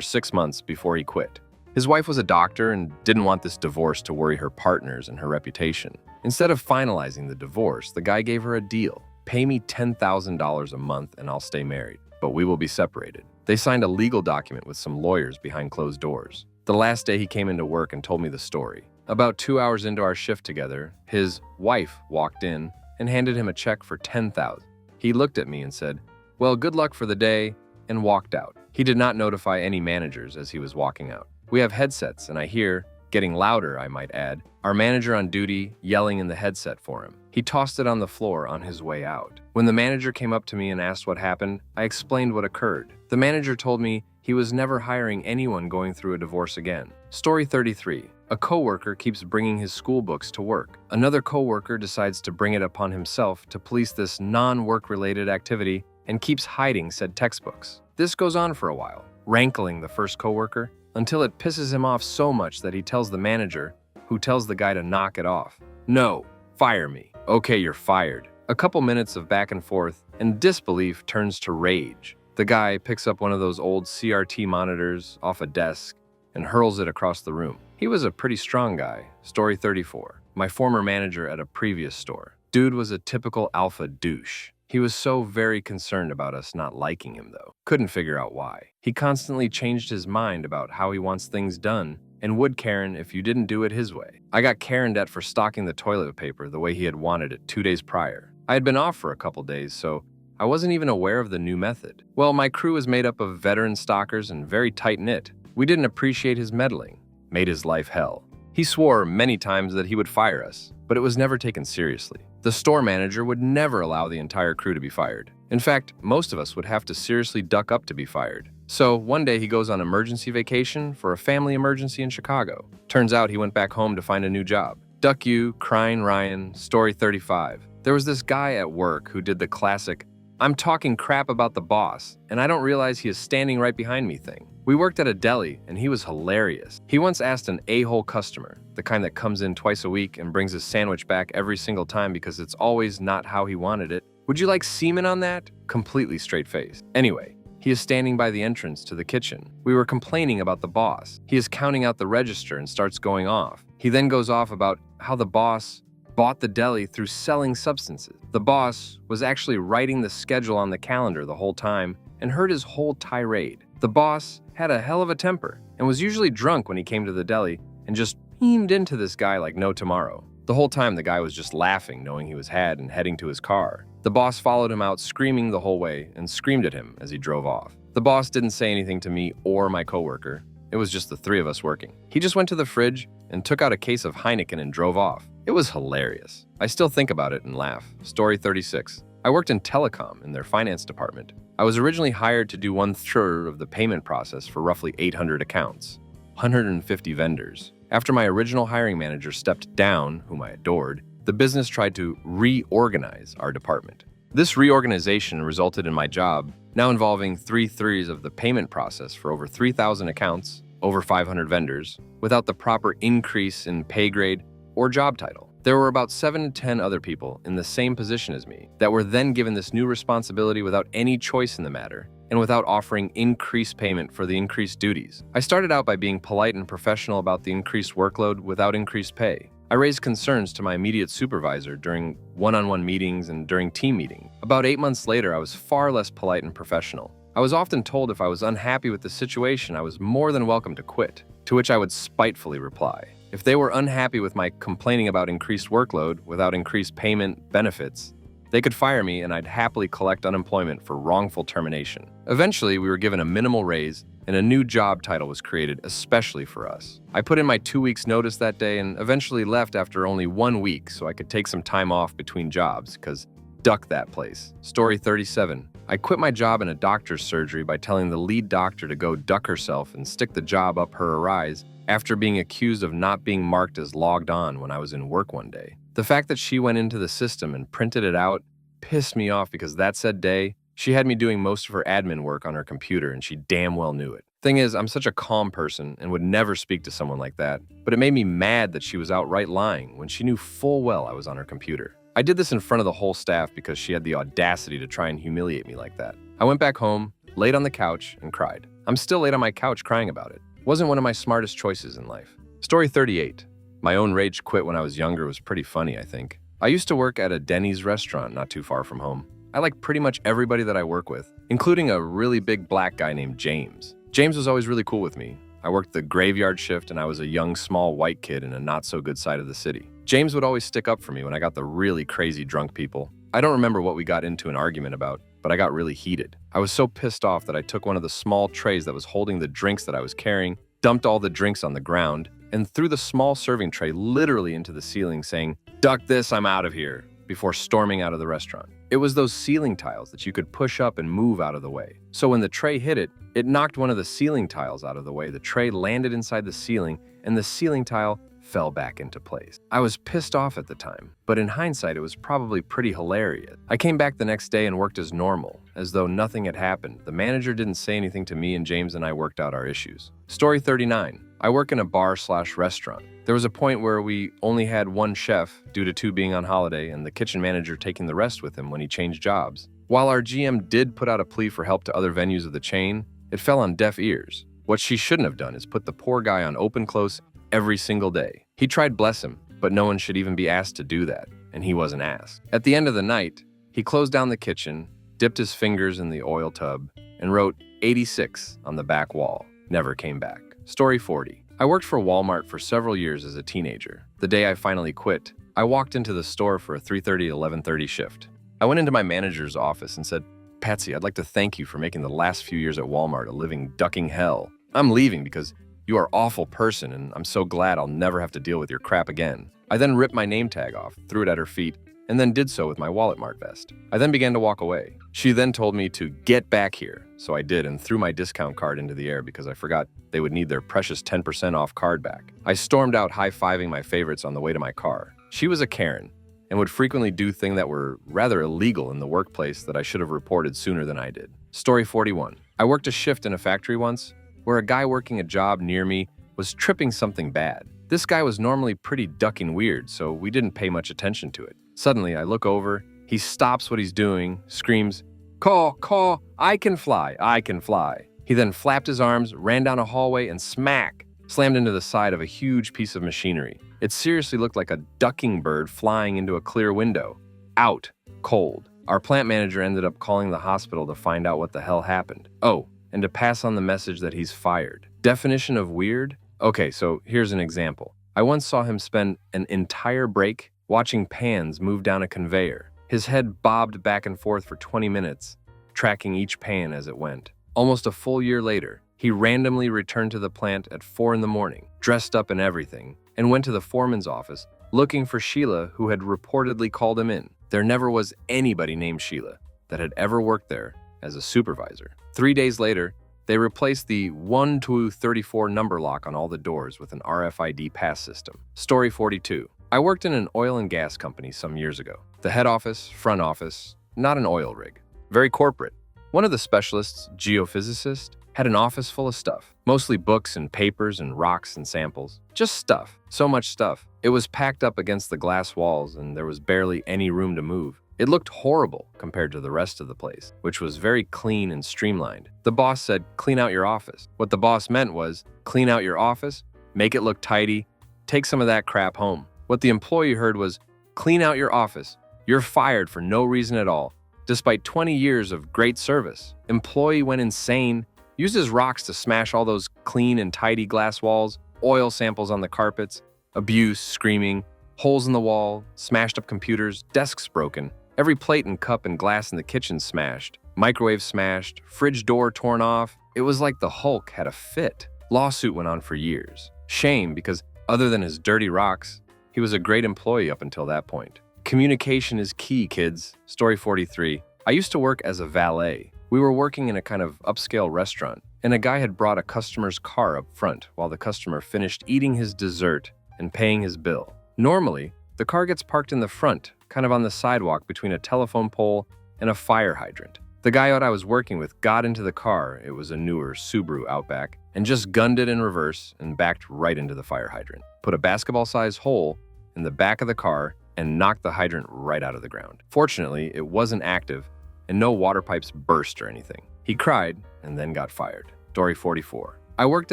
6 months before he quit. His wife was a doctor and didn't want this divorce to worry her partners and her reputation. Instead of finalizing the divorce, the guy gave her a deal. Pay me $10,000 a month and I'll stay married, but we will be separated. They signed a legal document with some lawyers behind closed doors. The last day he came into work and told me the story. About 2 hours into our shift together, his wife walked in and handed him a check for $10,000. He looked at me and said, "Well, good luck for the day," and walked out. He did not notify any managers as he was walking out. We have headsets, and I hear, getting louder I might add, our manager on duty yelling in the headset for him. He tossed it on the floor on his way out. When the manager came up to me and asked what happened, I explained what occurred. The manager told me he was never hiring anyone going through a divorce again. Story 33. A coworker keeps bringing his school books to work. Another coworker decides to bring it upon himself to police this non-work-related activity and keeps hiding said textbooks. This goes on for a while, rankling the first coworker until it pisses him off so much that he tells the manager, who tells the guy to knock it off. "No, fire me." "Okay, you're fired." A couple minutes of back and forth, and disbelief turns to rage. The guy picks up one of those old CRT monitors off a desk and hurls it across the room. He was a pretty strong guy. Story 34. My former manager at a previous store. Dude was a typical alpha douche. He was so very concerned about us not liking him though. Couldn't figure out why. He constantly changed his mind about how he wants things done and would Karen if you didn't do it his way. I got Karened at for stocking the toilet paper the way he had wanted it 2 days prior. I had been off for a couple days, so I wasn't even aware of the new method. Well, my crew was made up of veteran stockers and very tight-knit. We didn't appreciate his meddling. Made his life hell. He swore many times that he would fire us, but it was never taken seriously. The store manager would never allow the entire crew to be fired. In fact, most of us would have to seriously duck up to be fired. So one day he goes on emergency vacation for a family emergency in Chicago. Turns out he went back home to find a new job. Duck you, crying Ryan, story 35. There was this guy at work who did the classic, "I'm talking crap about the boss, and I don't realize he is standing right behind me" thing. We worked at a deli, and he was hilarious. He once asked an a-hole customer, the kind that comes in twice a week and brings his sandwich back every single time because it's always not how he wanted it, "Would you like semen on that?" Completely straight-faced. Anyway, he is standing by the entrance to the kitchen. We were complaining about the boss. He is counting out the register and starts going off. He then goes off about how the boss bought the deli through selling substances. The boss was actually writing the schedule on the calendar the whole time and heard his whole tirade. The boss had a hell of a temper and was usually drunk when he came to the deli and just beamed into this guy like no tomorrow. The whole time the guy was just laughing, knowing he was had and heading to his car. The boss followed him out screaming the whole way and screamed at him as he drove off. The boss didn't say anything to me or my coworker. It was just the three of us working. He just went to the fridge and took out a case of Heineken and drove off. It was hilarious. I still think about it and laugh. Story 36. I worked in telecom in their finance department. I was originally hired to do 1/3 of the payment process for roughly 800 accounts, 150 vendors. After my original hiring manager stepped down, whom I adored, the business tried to reorganize our department. This reorganization resulted in my job now involving 3/3 of the payment process for over 3,000 accounts, over 500 vendors, without the proper increase in pay grade or job title. There were about 7 to 10 other people in the same position as me that were then given this new responsibility without any choice in the matter and without offering increased payment for the increased duties. I started out by being polite and professional about the increased workload without increased pay. I raised concerns to my immediate supervisor during one-on-one meetings and during team meetings. About 8 months later, I was far less polite and professional. I was often told if I was unhappy with the situation, I was more than welcome to quit, to which I would spitefully reply. If they were unhappy with my complaining about increased workload without increased payment benefits, they could fire me and I'd happily collect unemployment for wrongful termination. Eventually, we were given a minimal raise and a new job title was created especially for us. I put in my 2 weeks notice that day and eventually left after only 1 week so I could take some time off between jobs, because duck that place. Story 37. I quit my job in a doctor's surgery by telling the lead doctor to go duck herself and stick the job up her arise after being accused of not being marked as logged on when I was in work one day. The fact that she went into the system and printed it out pissed me off because that said day, she had me doing most of her admin work on her computer and she damn well knew it. Thing is, I'm such a calm person and would never speak to someone like that, but it made me mad that she was outright lying when she knew full well I was on her computer. I did this in front of the whole staff because she had the audacity to try and humiliate me like that. I went back home, laid on the couch, and cried. I'm still laid on my couch crying about it. Wasn't one of my smartest choices in life. Story 38. My own rage quit when I was younger was pretty funny, I think. I used to work at a Denny's restaurant not too far from home. I like pretty much everybody that I work with, including a really big black guy named James. James was always really cool with me. I worked the graveyard shift and I was a young, small white kid in a not-so-good side of the city. James would always stick up for me when I got the really crazy drunk people. I don't remember what we got into an argument about, but I got really heated. I was so pissed off that I took one of the small trays that was holding the drinks that I was carrying, dumped all the drinks on the ground, and threw the small serving tray literally into the ceiling saying, "Duck this, I'm out of here," before storming out of the restaurant. It was those ceiling tiles that you could push up and move out of the way. So when the tray hit it, it knocked one of the ceiling tiles out of the way. The tray landed inside the ceiling, and the ceiling tile fell back into place. I was pissed off at the time, but in hindsight, it was probably pretty hilarious. I came back the next day and worked as normal, as though nothing had happened. The manager didn't say anything to me, and James and I worked out our issues. Story 39. I work in a bar/restaurant. There was a point where we only had one chef due to 2 being on holiday and the kitchen manager taking the rest with him when he changed jobs. While our GM did put out a plea for help to other venues of the chain, it fell on deaf ears. What she shouldn't have done is put the poor guy on open close every single day. He tried, bless him, but no one should even be asked to do that, and he wasn't asked. At the end of the night, he closed down the kitchen, dipped his fingers in the oil tub, and wrote 86 on the back wall. Never came back. Story 40. I worked for Walmart for several years as a teenager. The day I finally quit, I walked into the store for a 3:30 to 11:30 shift. I went into my manager's office and said, "Patsy, I'd like to thank you for making the last few years at Walmart a living ducking hell. I'm leaving because you are an awful person, and I'm so glad I'll never have to deal with your crap again." I then ripped my name tag off, threw it at her feet, and then did so with my Wallet Mart vest. I then began to walk away. She then told me to get back here, so I did and threw my discount card into the air because I forgot they would need their precious 10% off card back. I stormed out high-fiving my favorites on the way to my car. She was a Karen and would frequently do things that were rather illegal in the workplace that I should have reported sooner than I did. Story 41. I worked a shift in a factory once. where a guy working a job near me was tripping something bad. This guy was normally pretty ducking weird, so we didn't pay much attention to it. Suddenly, I look over, he stops what he's doing, screams, Caw, I can fly, I can fly. He then flapped his arms, ran down a hallway, and smack, slammed into the side of a huge piece of machinery. It seriously looked like a ducking bird flying into a clear window. Out, cold. Our plant manager ended up calling the hospital to find out what the hell happened. Oh, and to pass on the message that he's fired. Definition of weird? Okay, so here's an example. I once saw him spend an entire break watching pans move down a conveyor. His head bobbed back and forth for 20 minutes, tracking each pan as it went. Almost a full year later, he randomly returned to the plant at 4 in the morning, dressed up and everything, and went to the foreman's office looking for Sheila, who had reportedly called him in. There never was anybody named Sheila that had ever worked there as a supervisor. 3 days later, they replaced the 1 to 34 number lock on all the doors with an RFID pass system. Story 42. I worked in an oil and gas company some years ago. The head office, front office, not an oil rig. Very corporate. One of the specialists, geophysicist, had an office full of stuff. Mostly books and papers and rocks and samples. Just stuff. So much stuff. It was packed up against the glass walls and there was barely any room to move. It looked horrible compared to the rest of the place, which was very clean and streamlined. The boss said, clean out your office. What the boss meant was, clean out your office, make it look tidy, take some of that crap home. What the employee heard was, clean out your office. You're fired for no reason at all, despite 20 years of great service. Employee went insane, used his rocks to smash all those clean and tidy glass walls, oil samples on the carpets, abuse, screaming, holes in the wall, smashed up computers, desks broken, every plate and cup and glass in the kitchen smashed, microwave smashed, fridge door torn off. It was like the Hulk had a fit. Lawsuit went on for years. Shame, because other than his dirty rocks, he was a great employee up until that point. Communication is key, kids. Story 43. I used to work as a valet. We were working in a kind of upscale restaurant, and a guy had brought a customer's car up front while the customer finished eating his dessert and paying his bill. Normally, the car gets parked in the front, kind of on the sidewalk between a telephone pole and a fire hydrant. The guy that I was working with got into the car, it was a newer Subaru Outback, and just gunned it in reverse and backed right into the fire hydrant. Put a basketball-sized hole in the back of the car and knocked the hydrant right out of the ground. Fortunately, it wasn't active and no water pipes burst or anything. He cried and then got fired. Story 44. I worked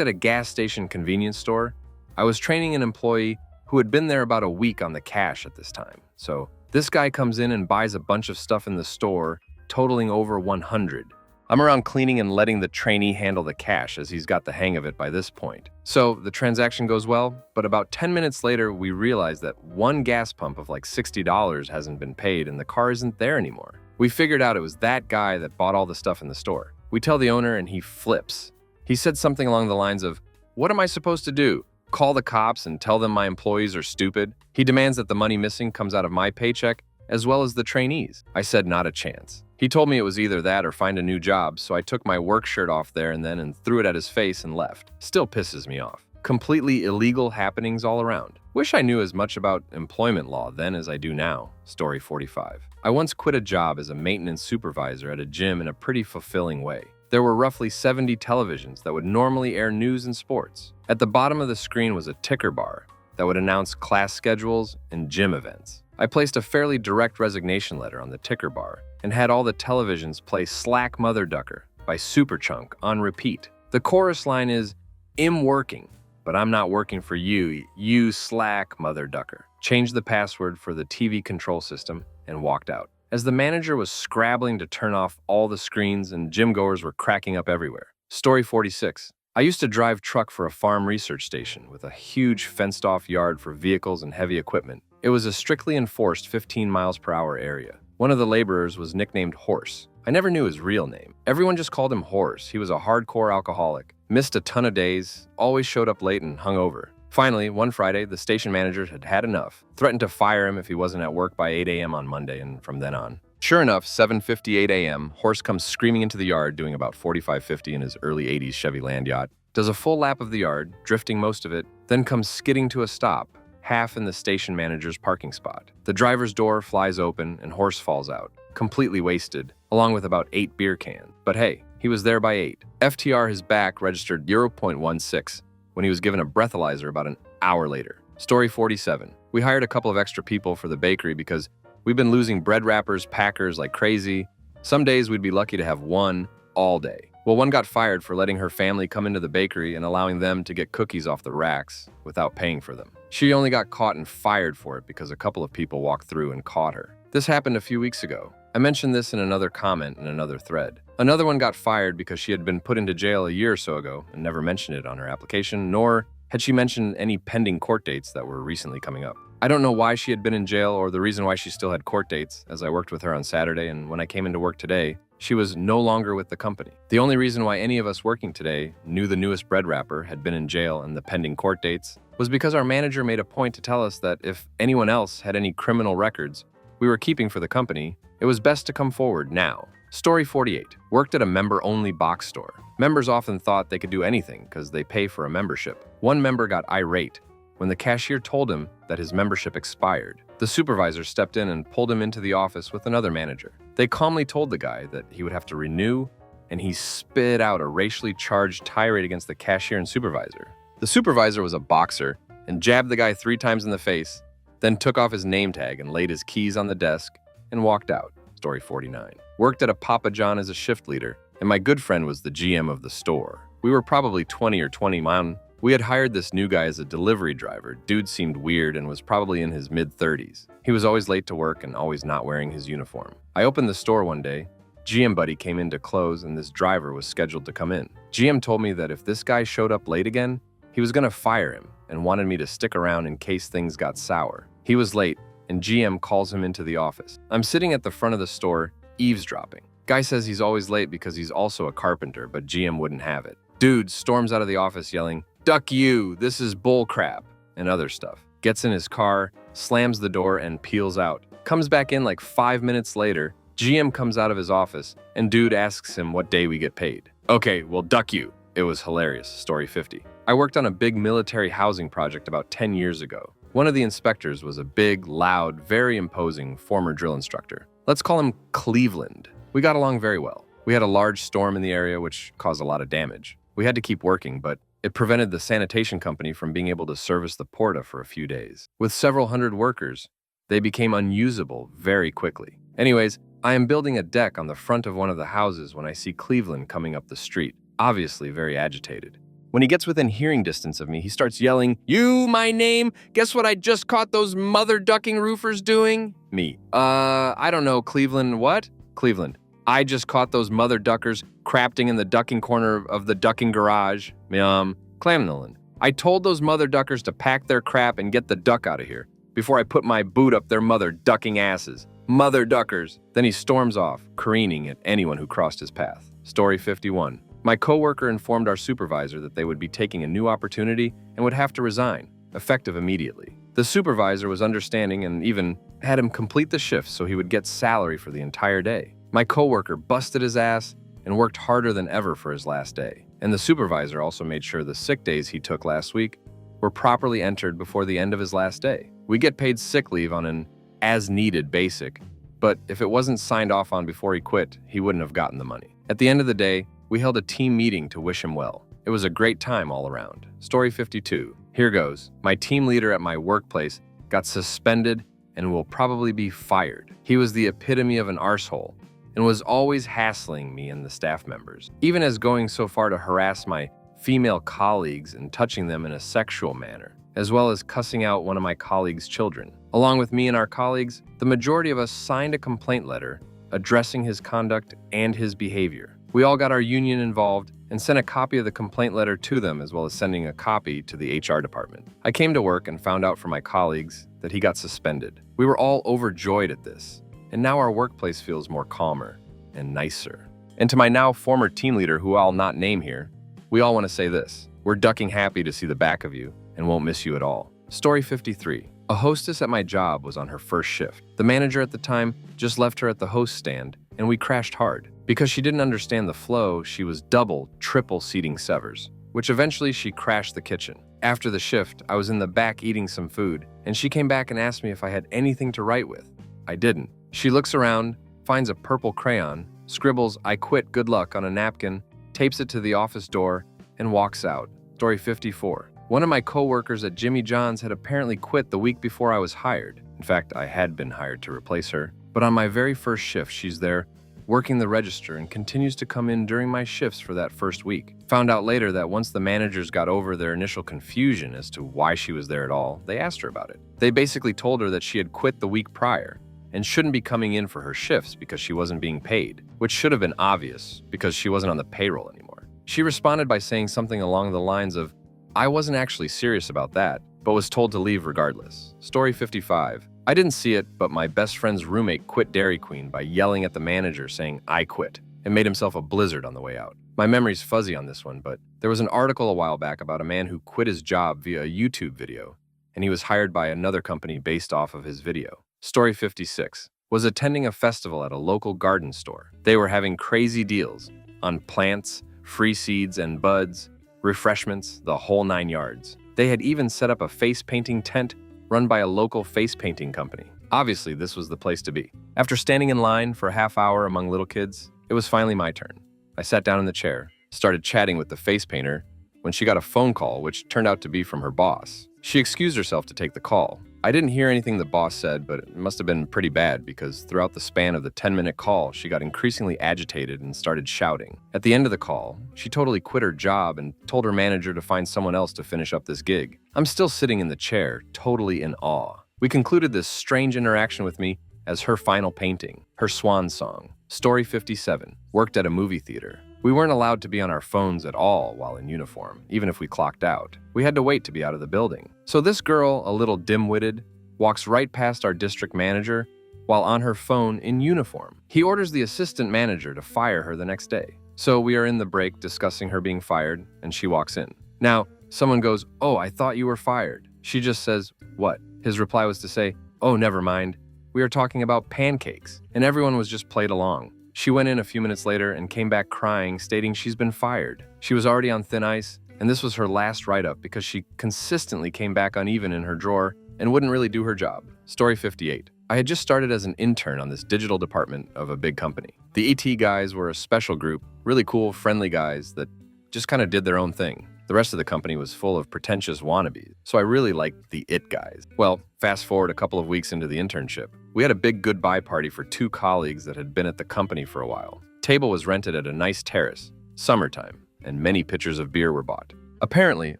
at a gas station convenience store. I was training an employee who had been there about a week on the cash at this time. So this guy comes in and buys a bunch of stuff in the store, totaling over 100. I'm around cleaning and letting the trainee handle the cash as he's got the hang of it by this point. So the transaction goes well, but about 10 minutes later, we realize that one gas pump of like $60 hasn't been paid and the car isn't there anymore. We figured out it was that guy that bought all the stuff in the store. We tell the owner and he flips. He said something along the lines of, "What am I supposed to do? Call the cops and tell them my employees are stupid?" He demands that the money missing comes out of my paycheck as well as the trainees. I said not a chance. He told me it was either that or find a new job, so I took my work shirt off there and then and threw it at his face and left. Still pisses me off. Completely illegal happenings all around. Wish I knew as much about employment law then as I do now. Story 45. I once quit a job as a maintenance supervisor at a gym in a pretty fulfilling way. There were roughly 70 televisions that would normally air news and sports. At the bottom of the screen was a ticker bar that would announce class schedules and gym events. I placed a fairly direct resignation letter on the ticker bar and had all the televisions play Slack Mother Ducker by Superchunk on repeat. The chorus line is, "I'm working, but I'm not working for you, you Slack Mother Ducker." Changed the password for the TV control system and walked out. As the manager was scrabbling to turn off all the screens and gym goers were cracking up everywhere. Story 46. I used to drive truck for a farm research station with a huge fenced-off yard for vehicles and heavy equipment. It was a strictly enforced 15 miles per hour area. One of the laborers was nicknamed Horse. I never knew his real name. Everyone just called him Horse. He was a hardcore alcoholic, missed a ton of days, always showed up late and hung over. Finally, one Friday, the station manager had had enough, threatened to fire him if he wasn't at work by 8 a.m. on Monday and from then on. Sure enough, 7:58 a.m., Horse comes screaming into the yard doing about 45-50 in his early 80s Chevy Land Yacht, does a full lap of the yard, drifting most of it, then comes skidding to a stop, half in the station manager's parking spot. The driver's door flies open and Horse falls out, completely wasted, along with about 8 beer cans. But hey, He was there by 8. FTR, his back registered 0.16 when he was given a breathalyzer about an hour later. Story 47. We hired a couple of extra people for the bakery because we've been losing bread wrappers, packers like crazy. Some days we'd be lucky to have one all day. Well, one got fired for letting her family come into the bakery and allowing them to get cookies off the racks without paying for them. She only got caught and fired for it because a couple of people walked through and caught her. This happened a few weeks ago. I mentioned this in another comment in another thread. Another one got fired because she had been put into jail a year or so ago and never mentioned it on her application, nor had she mentioned any pending court dates that were recently coming up. I don't know why she had been in jail or the reason why she still had court dates, as I worked with her on Saturday, and when I came into work today, she was no longer with the company. The only reason why any of us working today knew the newest bread wrapper had been in jail and the pending court dates was because our manager made a point to tell us that if anyone else had any criminal records we were keeping for the company, it was best to come forward now. Story 48. Worked at a member-only box store. Members often thought they could do anything because they pay for a membership. One member got irate when the cashier told him that his membership expired. The supervisor stepped in and pulled him into the office with another manager. They calmly told the guy that he would have to renew, and he spit out a racially charged tirade against the cashier and supervisor. The supervisor was a boxer and jabbed the guy 3 times in the face, then took off his name tag and laid his keys on the desk and walked out. Story 49. Worked at a Papa John as a shift leader, and my good friend was the GM of the store. We were probably 20 or 21. We had hired this new guy as a delivery driver. Dude seemed weird and was probably in his mid-30s. He was always late to work and always not wearing his uniform. I opened the store one day. GM buddy came in to close and this driver was scheduled to come in. GM told me that if this guy showed up late again, he was gonna fire him and wanted me to stick around in case things got sour. He was late and GM calls him into the office. I'm sitting at the front of the store, eavesdropping. Guy says he's always late because he's also a carpenter, but GM wouldn't have it. Dude storms out of the office yelling, "Duck you, this is bull crap," and other stuff. Gets in his car, slams the door, and peels out. Comes back in like 5 minutes later. GM comes out of his office, and dude asks him what day we get paid. Okay, well, duck you. It was hilarious. Story 50. I worked on a big military housing project about 10 years ago. One of the inspectors was a big, loud, very imposing former drill instructor. Let's call him Cleveland. We got along very well. We had a large storm in the area which caused a lot of damage. We had to keep working, but it prevented the sanitation company from being able to service the Porta for a few days. With several hundred workers, they became unusable very quickly. Anyways, I am building a deck on the front of one of the houses when I see Cleveland coming up the street, obviously very agitated. When he gets within hearing distance of me, he starts yelling, "You, my name? Guess what I just caught those mother-ducking roofers doing?" Me, I don't know, Cleveland, what? Cleveland, I just caught those mother-duckers crapting in the ducking corner of the ducking garage. Cleveland, I told those mother-duckers to pack their crap and get the duck out of here before I put my boot up their mother-ducking asses. Mother-duckers. Then he storms off, careening at anyone who crossed his path. Story 51. My coworker informed our supervisor that they would be taking a new opportunity and would have to resign, effective immediately. The supervisor was understanding and even had him complete the shift so he would get salary for the entire day. My coworker busted his ass and worked harder than ever for his last day. And the supervisor also made sure the sick days he took last week were properly entered before the end of his last day. We get paid sick leave on an as-needed basic, but if it wasn't signed off on before he quit, he wouldn't have gotten the money. At the end of the day, we held a team meeting to wish him well. It was a great time all around. Story 52. Here goes. My team leader at my workplace got suspended and will probably be fired. He was the epitome of an arsehole and was always hassling me and the staff members, even as going so far to harass my female colleagues and touching them in a sexual manner, as well as cussing out one of my colleagues' children. Along with me and our colleagues, the majority of us signed a complaint letter addressing his conduct and his behavior. We all got our union involved and sent a copy of the complaint letter to them, as well as sending a copy to the HR department. I came to work and found out from my colleagues that he got suspended. We were all overjoyed at this, and now our workplace feels more calmer and nicer. And to my now former team leader, who I'll not name here, we all want to say this: we're ducking happy to see the back of you and won't miss you at all. Story 53. A hostess at my job was on her first shift. The manager at the time just left her at the host stand, and we crashed hard. Because she didn't understand the flow, she was double, triple seating Severs, which eventually she crashed the kitchen. After the shift, I was in the back eating some food, and she came back and asked me if I had anything to write with. I didn't. She looks around, finds a purple crayon, scribbles "I quit, good luck" on a napkin, tapes it to the office door, and walks out. Story 54. One of my coworkers at Jimmy John's had apparently quit the week before I was hired. In fact, I had been hired to replace her. But on my very first shift, she's there, working the register, and continues to come in during my shifts for that first week. Found out later that once the managers got over their initial confusion as to why she was there at all, they asked her about it. They basically told her that she had quit the week prior and shouldn't be coming in for her shifts because she wasn't being paid, which should have been obvious because she wasn't on the payroll anymore. She responded by saying something along the lines of, "I wasn't actually serious about that, but was told to leave regardless." Story 55. I didn't see it, but my best friend's roommate quit Dairy Queen by yelling at the manager saying, "I quit," and made himself a blizzard on the way out. My memory's fuzzy on this one, but there was an article a while back about a man who quit his job via a YouTube video, and he was hired by another company based off of his video. Story 56. Was attending a festival at a local garden store. They were having crazy deals on plants, free seeds and buds, refreshments, the whole 9 yards. They had even set up a face painting tent run by a local face painting company. Obviously, this was the place to be. After standing in line for a half hour among little kids, it was finally my turn. I sat down in the chair, started chatting with the face painter, when she got a phone call, which turned out to be from her boss. She excused herself to take the call. I didn't hear anything the boss said, but it must have been pretty bad because throughout the span of the 10-minute call, she got increasingly agitated and started shouting. At the end of the call, she totally quit her job and told her manager to find someone else to finish up this gig. I'm still sitting in the chair, totally in awe. We concluded this strange interaction with me as her final painting, her swan song. Story 57. Worked at a movie theater. We weren't allowed to be on our phones at all while in uniform, even if we clocked out. We had to wait to be out of the building. So this girl, a little dim-witted, walks right past our district manager while on her phone in uniform. He orders the assistant manager to fire her the next day. So we are in the break discussing her being fired, and she walks in. Now, someone goes, "Oh, I thought you were fired." She just says, "What?" His reply was to say, "Oh, never mind. We are talking about pancakes." And everyone was just played along. She went in a few minutes later and came back crying, stating she's been fired. She was already on thin ice, and this was her last write-up because she consistently came back uneven in her drawer and wouldn't really do her job. Story 58. I had just started as an intern on this digital department of a big company. The ET guys were a special group, really cool, friendly guys that just kind of did their own thing. The rest of the company was full of pretentious wannabes, so I really liked the IT guys. Well, fast forward a couple of weeks into the internship. We had a big goodbye party for 2 colleagues that had been at the company for a while. Table was rented at a nice terrace, summertime, and many pitchers of beer were bought. Apparently,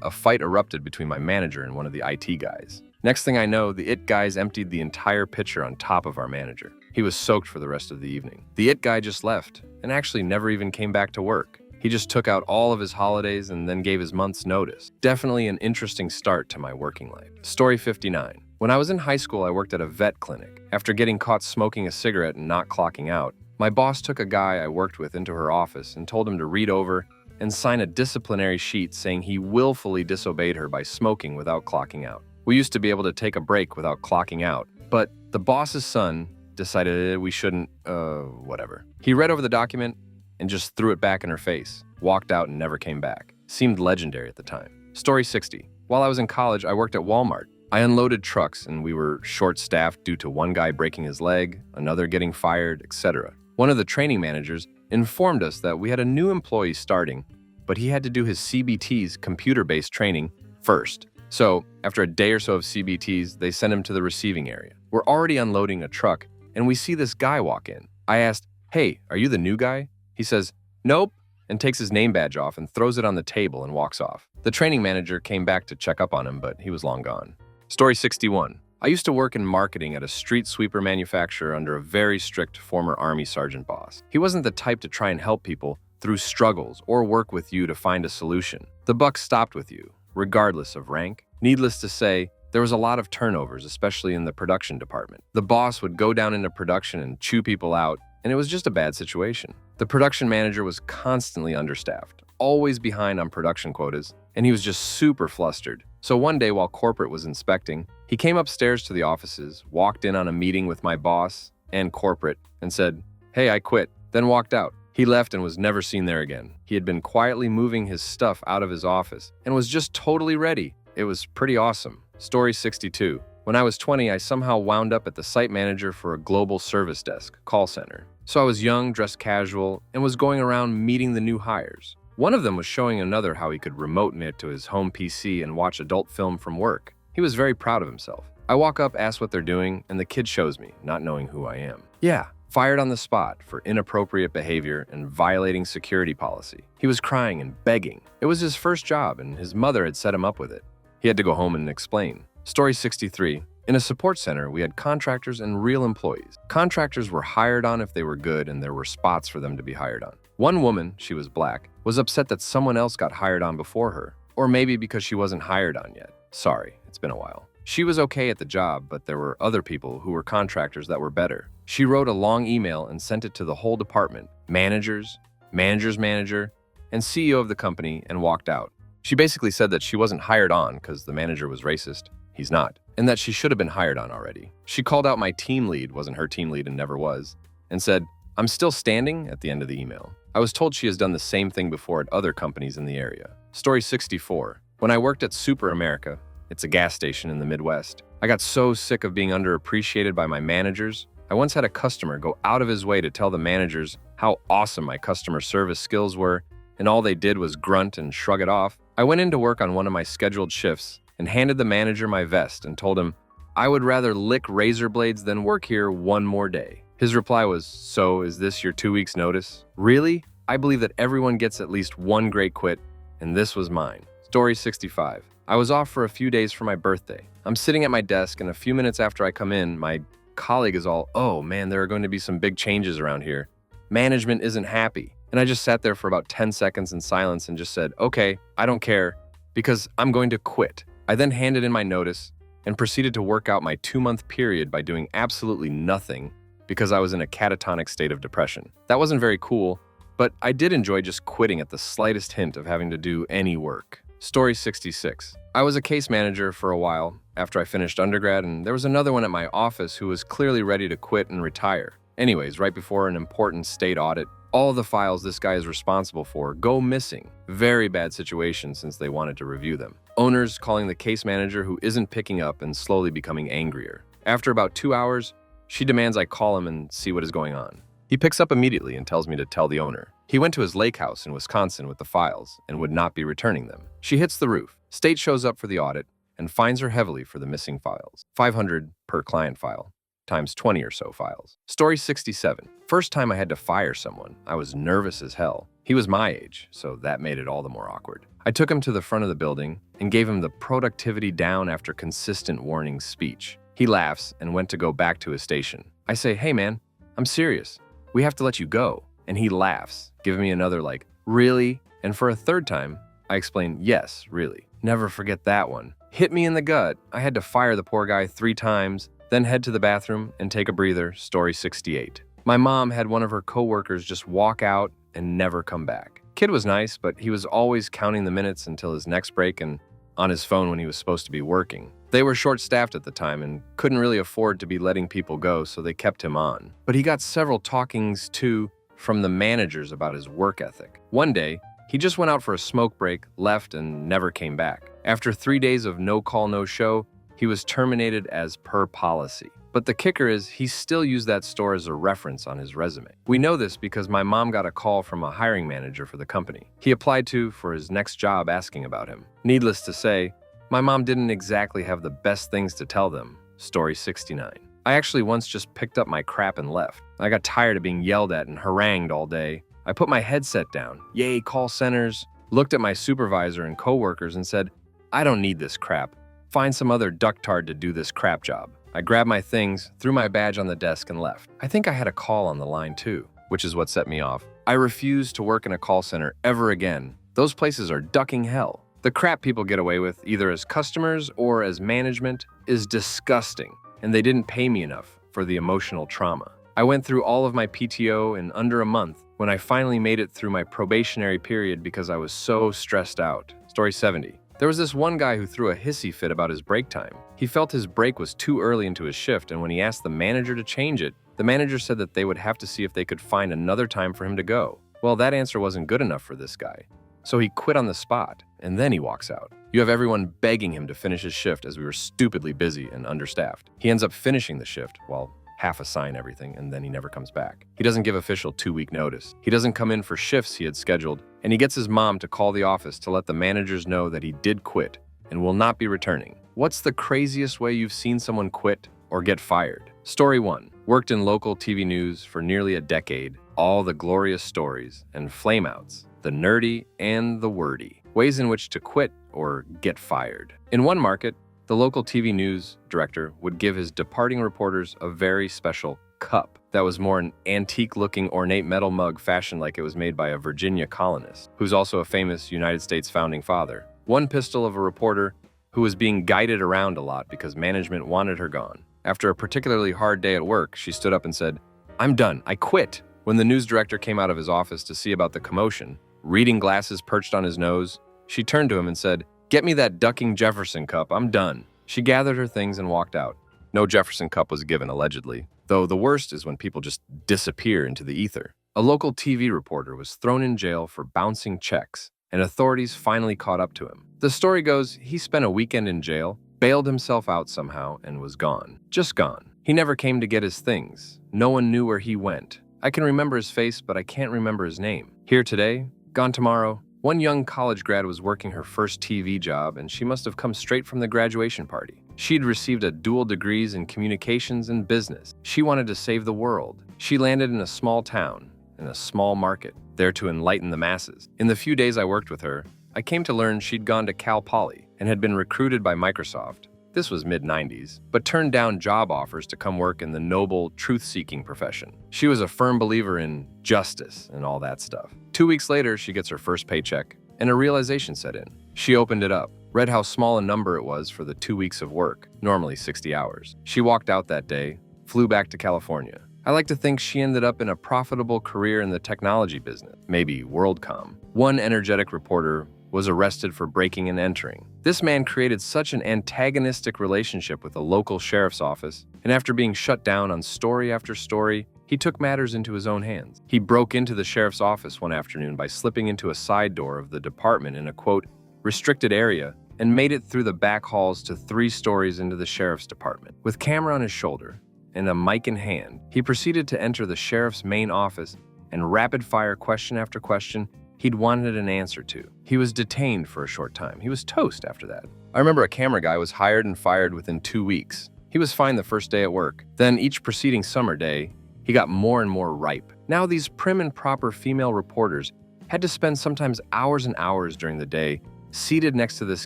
a fight erupted between my manager and one of the IT guys. Next thing I know, the IT guys emptied the entire pitcher on top of our manager. He was soaked for the rest of the evening. The IT guy just left, and actually never even came back to work. He just took out all of his holidays and then gave his month's notice. Definitely an interesting start to my working life. Story 59. When I was in high school, I worked at a vet clinic. After getting caught smoking a cigarette and not clocking out, my boss took a guy I worked with into her office and told him to read over and sign a disciplinary sheet saying he willfully disobeyed her by smoking without clocking out. We used to be able to take a break without clocking out, but the boss's son decided we shouldn't, whatever. He read over the document and just threw it back in her face, walked out and never came back. Seemed legendary at the time. Story 60. While I was in college, I worked at Walmart. I unloaded trucks and we were short-staffed due to one guy breaking his leg, another getting fired, etc. One of the training managers informed us that we had a new employee starting, but he had to do his CBT's computer-based training first. So, after a day or so of CBTs, they sent him to the receiving area. We're already unloading a truck, and we see this guy walk in. I asked, "Hey, are you the new guy?" He says, "Nope," and takes his name badge off and throws it on the table and walks off. The training manager came back to check up on him, but he was long gone. Story 61. I used to work in marketing at a street sweeper manufacturer under a very strict former Army sergeant boss. He wasn't the type to try and help people through struggles or work with you to find a solution. The buck stopped with you, regardless of rank. Needless to say, there was a lot of turnovers, especially in the production department. The boss would go down into production and chew people out, and it was just a bad situation. The production manager was constantly understaffed, always behind on production quotas, and he was just super flustered. So one day while corporate was inspecting, he came upstairs to the offices, walked in on a meeting with my boss and corporate, and said, "Hey, I quit," then walked out. He left and was never seen there again. He had been quietly moving his stuff out of his office and was just totally ready. It was pretty awesome. Story 62. When I was 20, I somehow wound up at the site manager for a global service desk call center. So I was young, dressed casual, and was going around meeting the new hires. One of them was showing another how he could remote knit to his home PC and watch adult film from work. He was very proud of himself. I walk up, ask what they're doing, and the kid shows me, not knowing who I am. Yeah, fired on the spot for inappropriate behavior and violating security policy. He was crying and begging. It was his first job, and his mother had set him up with it. He had to go home and explain. Story 63. In a support center, we had contractors and real employees. Contractors were hired on if they were good, and there were spots for them to be hired on. One woman, she was black, was upset that someone else got hired on before her, or maybe because she wasn't hired on yet. Sorry, it's been a while. She was okay at the job, but there were other people who were contractors that were better. She wrote a long email and sent it to the whole department, managers, manager's manager, and CEO of the company, and walked out. She basically said that she wasn't hired on because the manager was racist. He's not. And that she should have been hired on already. She called out my team lead, wasn't her team lead and never was, and said, "I'm still standing," at the end of the email. I was told she has done the same thing before at other companies in the area. Story 64. When I worked at Super America, it's a gas station in the Midwest, I got so sick of being underappreciated by my managers. I once had a customer go out of his way to tell the managers how awesome my customer service skills were, and all they did was grunt and shrug it off. I went into work on one of my scheduled shifts and handed the manager my vest and told him I would rather lick razor blades than work here one more day. His reply was, "So, is this your 2 weeks notice?" Really? I believe that everyone gets at least one great quit, and this was mine. Story 65. I was off for a few days for my birthday. I'm sitting at my desk, and a few minutes after I come in, my colleague is all, "Oh man, there are going to be some big changes around here. Management isn't happy." And I just sat there for about 10 seconds in silence and just said, "Okay, I don't care, because I'm going to quit." I then handed in my notice and proceeded to work out my 2-month period by doing absolutely nothing because I was in a catatonic state of depression. That wasn't very cool, but I did enjoy just quitting at the slightest hint of having to do any work. Story 66. I was a case manager for a while after I finished undergrad, and there was another one at my office who was clearly ready to quit and retire. Anyways, right before an important state audit, all the files this guy is responsible for go missing. Very bad situation since they wanted to review them. Owners calling the case manager who isn't picking up and slowly becoming angrier. After about 2 hours, she demands I call him and see what is going on. He picks up immediately and tells me to tell the owner. He went to his lake house in Wisconsin with the files and would not be returning them. She hits the roof. State shows up for the audit and fines her heavily for the missing files. $500 per client file, times 20 or so files. Story 67. First time I had to fire someone, I was nervous as hell. He was my age, so that made it all the more awkward. I took him to the front of the building and gave him the productivity down after consistent warning speech. He laughs and went to go back to his station. I say, "Hey man, I'm serious. We have to let you go." And he laughs, giving me another like, "Really?" And for a third time, I explain, "Yes, really." Never forget that one. Hit me in the gut. I had to fire the poor guy 3 times, then head to the bathroom and take a breather. Story 68. My mom had one of her coworkers just walk out and never come back. Kid was nice, but he was always counting the minutes until his next break and on his phone when he was supposed to be working. They were short-staffed at the time and couldn't really afford to be letting people go, so they kept him on. But he got several talkings too from the managers about his work ethic. One day, he just went out for a smoke break, left, and never came back. After 3 days of no call, no show, he was terminated as per policy. But the kicker is, he still used that store as a reference on his resume. We know this because my mom got a call from a hiring manager for the company he applied to for his next job asking about him. Needless to say, my mom didn't exactly have the best things to tell them. Story 69. I actually once just picked up my crap and left. I got tired of being yelled at and harangued all day. I put my headset down, yay call centers, looked at my supervisor and coworkers and said, "I don't need this crap. Find some other ducktard to do this crap job." I grabbed my things, threw my badge on the desk, and left. I think I had a call on the line too, which is what set me off. I refuse to work in a call center ever again. Those places are ducking hell. The crap people get away with, either as customers or as management, is disgusting, and they didn't pay me enough for the emotional trauma. I went through all of my PTO in under a month when I finally made it through my probationary period because I was so stressed out. Story 70. There was this one guy who threw a hissy fit about his break time. He felt his break was too early into his shift, and when he asked the manager to change it, the manager said that they would have to see if they could find another time for him to go. Well, that answer wasn't good enough for this guy. So he quit on the spot, and then he walks out. You have everyone begging him to finish his shift as we were stupidly busy and understaffed. He ends up finishing the shift while half assign everything, and then he never comes back. He doesn't give official 2-week notice. He doesn't come in for shifts he had scheduled, and he gets his mom to call the office to let the managers know that he did quit and will not be returning. What's the craziest way you've seen someone quit or get fired? Story 1. Worked in local TV news for nearly a decade. All the glorious stories and flameouts, the nerdy and the wordy. Ways in which to quit or get fired. In one market, the local TV news director would give his departing reporters a very special cup that was more an antique-looking ornate metal mug fashioned like it was made by a Virginia colonist, who's also a famous United States founding father. One pistol of a reporter who was being guided around a lot because management wanted her gone. After a particularly hard day at work, she stood up and said, "I'm done, I quit." When the news director came out of his office to see about the commotion, reading glasses perched on his nose, she turned to him and said, "Get me that ducking Jefferson cup, I'm done." She gathered her things and walked out. No Jefferson cup was given, allegedly, though the worst is when people just disappear into the ether. A local TV reporter was thrown in jail for bouncing checks, and authorities finally caught up to him. The story goes he spent a weekend in jail, bailed himself out somehow, and was gone. Just gone. He never came to get his things. No one knew where he went. I can remember his face, but I can't remember his name. Here today, gone tomorrow. One young college grad was working her first TV job, and she must have come straight from the graduation party. She'd received a dual degrees in communications and business. She wanted to save the world. She landed in a small town, in a small market, there to enlighten the masses. In the few days I worked with her, I came to learn she'd gone to Cal Poly and had been recruited by Microsoft. This was mid-90s, but turned down job offers to come work in the noble, truth-seeking profession. She was a firm believer in justice and all that stuff. 2 weeks later, she gets her first paycheck, and a realization set in. She opened it up, read how small a number it was for the 2 weeks of work, normally 60 hours. She walked out that day, flew back to California. I like to think she ended up in a profitable career in the technology business, maybe WorldCom. One energetic reporter was arrested for breaking and entering. This man created such an antagonistic relationship with the local sheriff's office, and after being shut down on story after story, he took matters into his own hands. He broke into the sheriff's office one afternoon by slipping into a side door of the department in a, quote, restricted area, and made it through the back halls to 3 stories into the sheriff's department. With camera on his shoulder and a mic in hand, he proceeded to enter the sheriff's main office and rapid-fire question after question he'd wanted an answer to. He was detained for a short time. He was toast after that. I remember a camera guy was hired and fired within 2 weeks. He was fine the first day at work. Then each preceding summer day, he got more and more ripe. Now these prim and proper female reporters had to spend sometimes hours and hours during the day seated next to this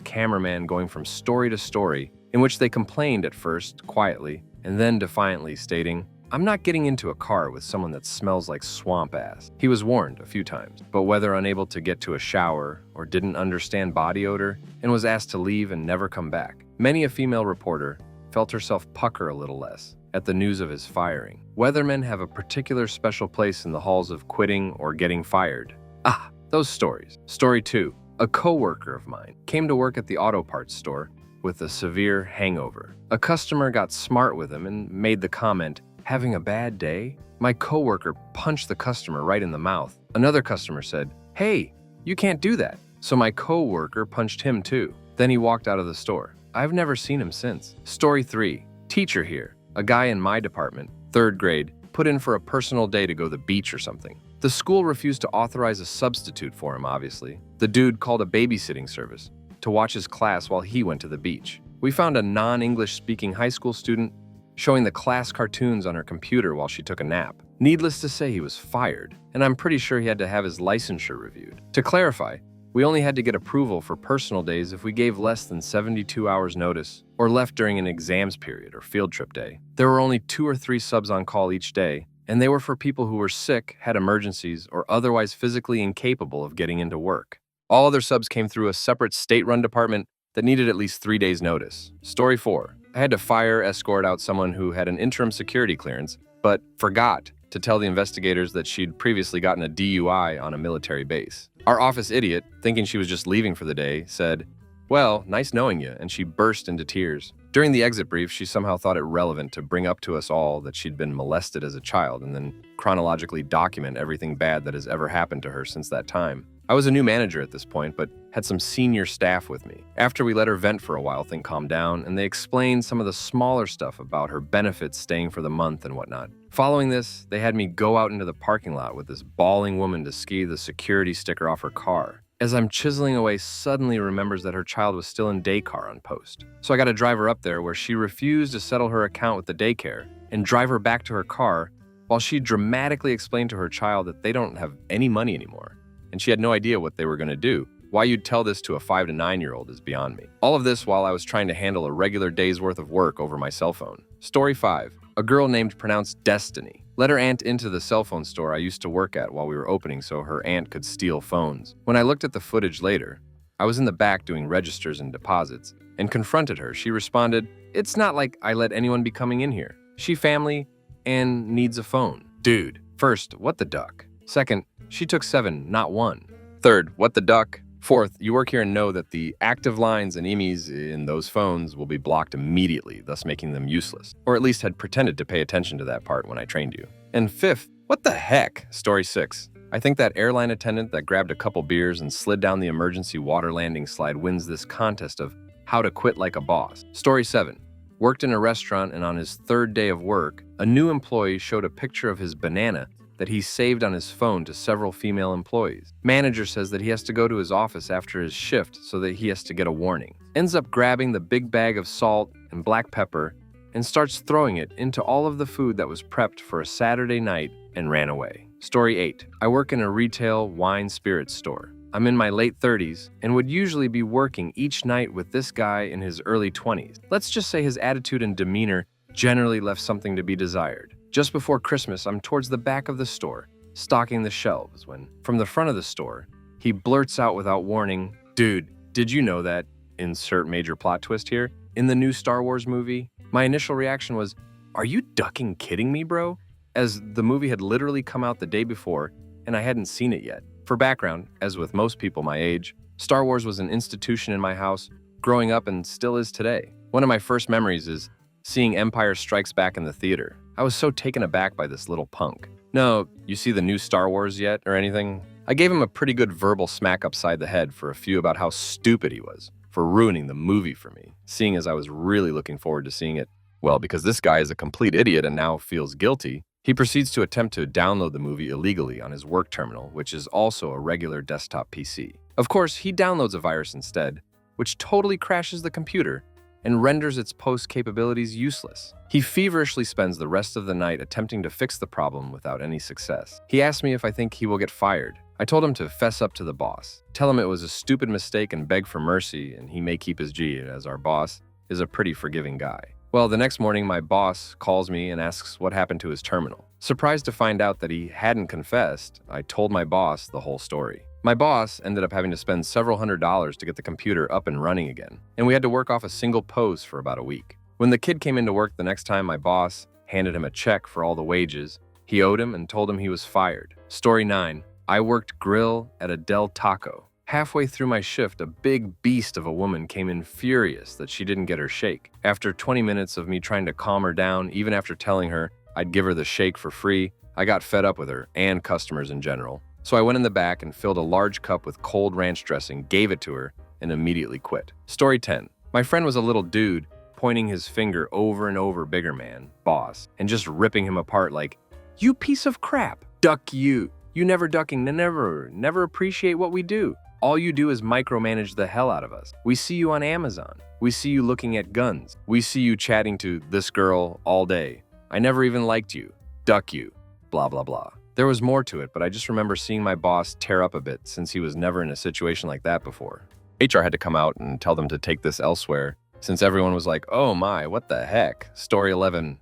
cameraman going from story to story, in which they complained at first, quietly, and then defiantly stating, "I'm not getting into a car with someone that smells like swamp ass." He was warned a few times, but whether unable to get to a shower or didn't understand body odor and was asked to leave and never come back. Many a female reporter felt herself pucker a little less at the news of his firing. Weathermen have a particular special place in the halls of quitting or getting fired. Ah, those stories. Story 2. A coworker of mine came to work at the auto parts store with a severe hangover. A customer got smart with him and made the comment, "Having a bad day?" My coworker punched the customer right in the mouth. Another customer said, "Hey, you can't do that." So my coworker punched him too. Then he walked out of the store. I've never seen him since. Story 3. Teacher here. A guy in my department, 3rd grade, put in for a personal day to go to the beach or something. The school refused to authorize a substitute for him, obviously. The dude called a babysitting service to watch his class while he went to the beach. We found a non-English speaking high school student showing the class cartoons on her computer while she took a nap. Needless to say, he was fired, and I'm pretty sure he had to have his licensure reviewed. To clarify, we only had to get approval for personal days if we gave less than 72 hours notice or left during an exams period or field trip day. There were only 2 or 3 subs on call each day, and they were for people who were sick, had emergencies, or otherwise physically incapable of getting into work. All other subs came through a separate state-run department that needed at least 3 days' notice. Story 4. I had to escort out someone who had an interim security clearance, but forgot to tell the investigators that she'd previously gotten a DUI on a military base. Our office idiot, thinking she was just leaving for the day, said, "Well, nice knowing you," and she burst into tears. During the exit brief, she somehow thought it relevant to bring up to us all that she'd been molested as a child and then chronologically document everything bad that has ever happened to her since that time. I was a new manager at this point, but had some senior staff with me. After we let her vent for a while, things calmed down, and they explained some of the smaller stuff about her benefits staying for the month and whatnot. Following this, they had me go out into the parking lot with this bawling woman to ski the security sticker off her car. As I'm chiseling away, suddenly remembers that her child was still in daycare on post. So I got to drive her up there, where she refused to settle her account with the daycare and drive her back to her car while she dramatically explained to her child that they don't have any money anymore, and she had no idea what they were going to do. Why you'd tell this to a 5 to 9-year-old is beyond me. All of this while I was trying to handle a regular day's worth of work over my cell phone. Story 5. A girl named pronounced Destiny let her aunt into the cell phone store I used to work at while we were opening so her aunt could steal phones. When I looked at the footage later, I was in the back doing registers and deposits and confronted her. She responded, "It's not like I let anyone be coming in here. She family and needs a phone." Dude, first, what the duck? Second, she took 7, not 1. Third, what the duck? Fourth, you work here and know that the active lines and IMEIs in those phones will be blocked immediately, thus making them useless. Or at least had pretended to pay attention to that part when I trained you. And fifth, what the heck? Story 6. I think that airline attendant that grabbed a couple beers and slid down the emergency water landing slide wins this contest of how to quit like a boss. Story 7. Worked in a restaurant, and on his 3rd day of work, a new employee showed a picture of his banana that he saved on his phone to several female employees. Manager says that he has to go to his office after his shift so that he has to get a warning. Ends up grabbing the big bag of salt and black pepper and starts throwing it into all of the food that was prepped for a Saturday night and ran away. Story 8. I work in a retail wine spirits store. I'm in my late 30s and would usually be working each night with this guy in his early 20s. Let's just say his attitude and demeanor generally left something to be desired. Just before Christmas, I'm towards the back of the store, stocking the shelves, when, from the front of the store, he blurts out without warning, "Dude, did you know that," insert major plot twist here, "in the new Star Wars movie?" My initial reaction was, "Are you ducking kidding me, bro?" As the movie had literally come out the day before, and I hadn't seen it yet. For background, as with most people my age, Star Wars was an institution in my house, growing up and still is today. One of my first memories is seeing Empire Strikes Back in the theater. I was so taken aback by this little punk. "No, you see the new Star Wars yet or anything?" I gave him a pretty good verbal smack upside the head for a few about how stupid he was for ruining the movie for me, seeing as I was really looking forward to seeing it. Well, because this guy is a complete idiot and now feels guilty, he proceeds to attempt to download the movie illegally on his work terminal, which is also a regular desktop PC. Of course, he downloads a virus instead, which totally crashes the computer and renders its post capabilities useless. He feverishly spends the rest of the night attempting to fix the problem without any success. He asked me if I think he will get fired. I told him to fess up to the boss, tell him it was a stupid mistake and beg for mercy, and he may keep his G, as our boss is a pretty forgiving guy. Well, the next morning, my boss calls me and asks what happened to his terminal. Surprised to find out that he hadn't confessed, I told my boss the whole story. My boss ended up having to spend several $100s to get the computer up and running again, and we had to work off a single pose for about a week. When the kid came into work the next time, my boss handed him a check for all the wages he owed him and told him he was fired. Story 9. I worked grill at a Del Taco. Halfway through my shift, a big beast of a woman came in furious that she didn't get her shake. After 20 minutes of me trying to calm her down, even after telling her I'd give her the shake for free, I got fed up with her and customers in general. So I went in the back and filled a large cup with cold ranch dressing, gave it to her, and immediately quit. Story 10. My friend was a little dude, pointing his finger over and over bigger man, boss, and just ripping him apart like, "You piece of crap, duck you. You never ducking, never appreciate what we do. All you do is micromanage the hell out of us. We see you on Amazon. We see you looking at guns. We see you chatting to this girl all day. I never even liked you. Duck you. Blah, blah, blah." There was more to it, but I just remember seeing my boss tear up a bit since he was never in a situation like that before. HR had to come out and tell them to take this elsewhere since everyone was like, "Oh my, what the heck?" Story 11.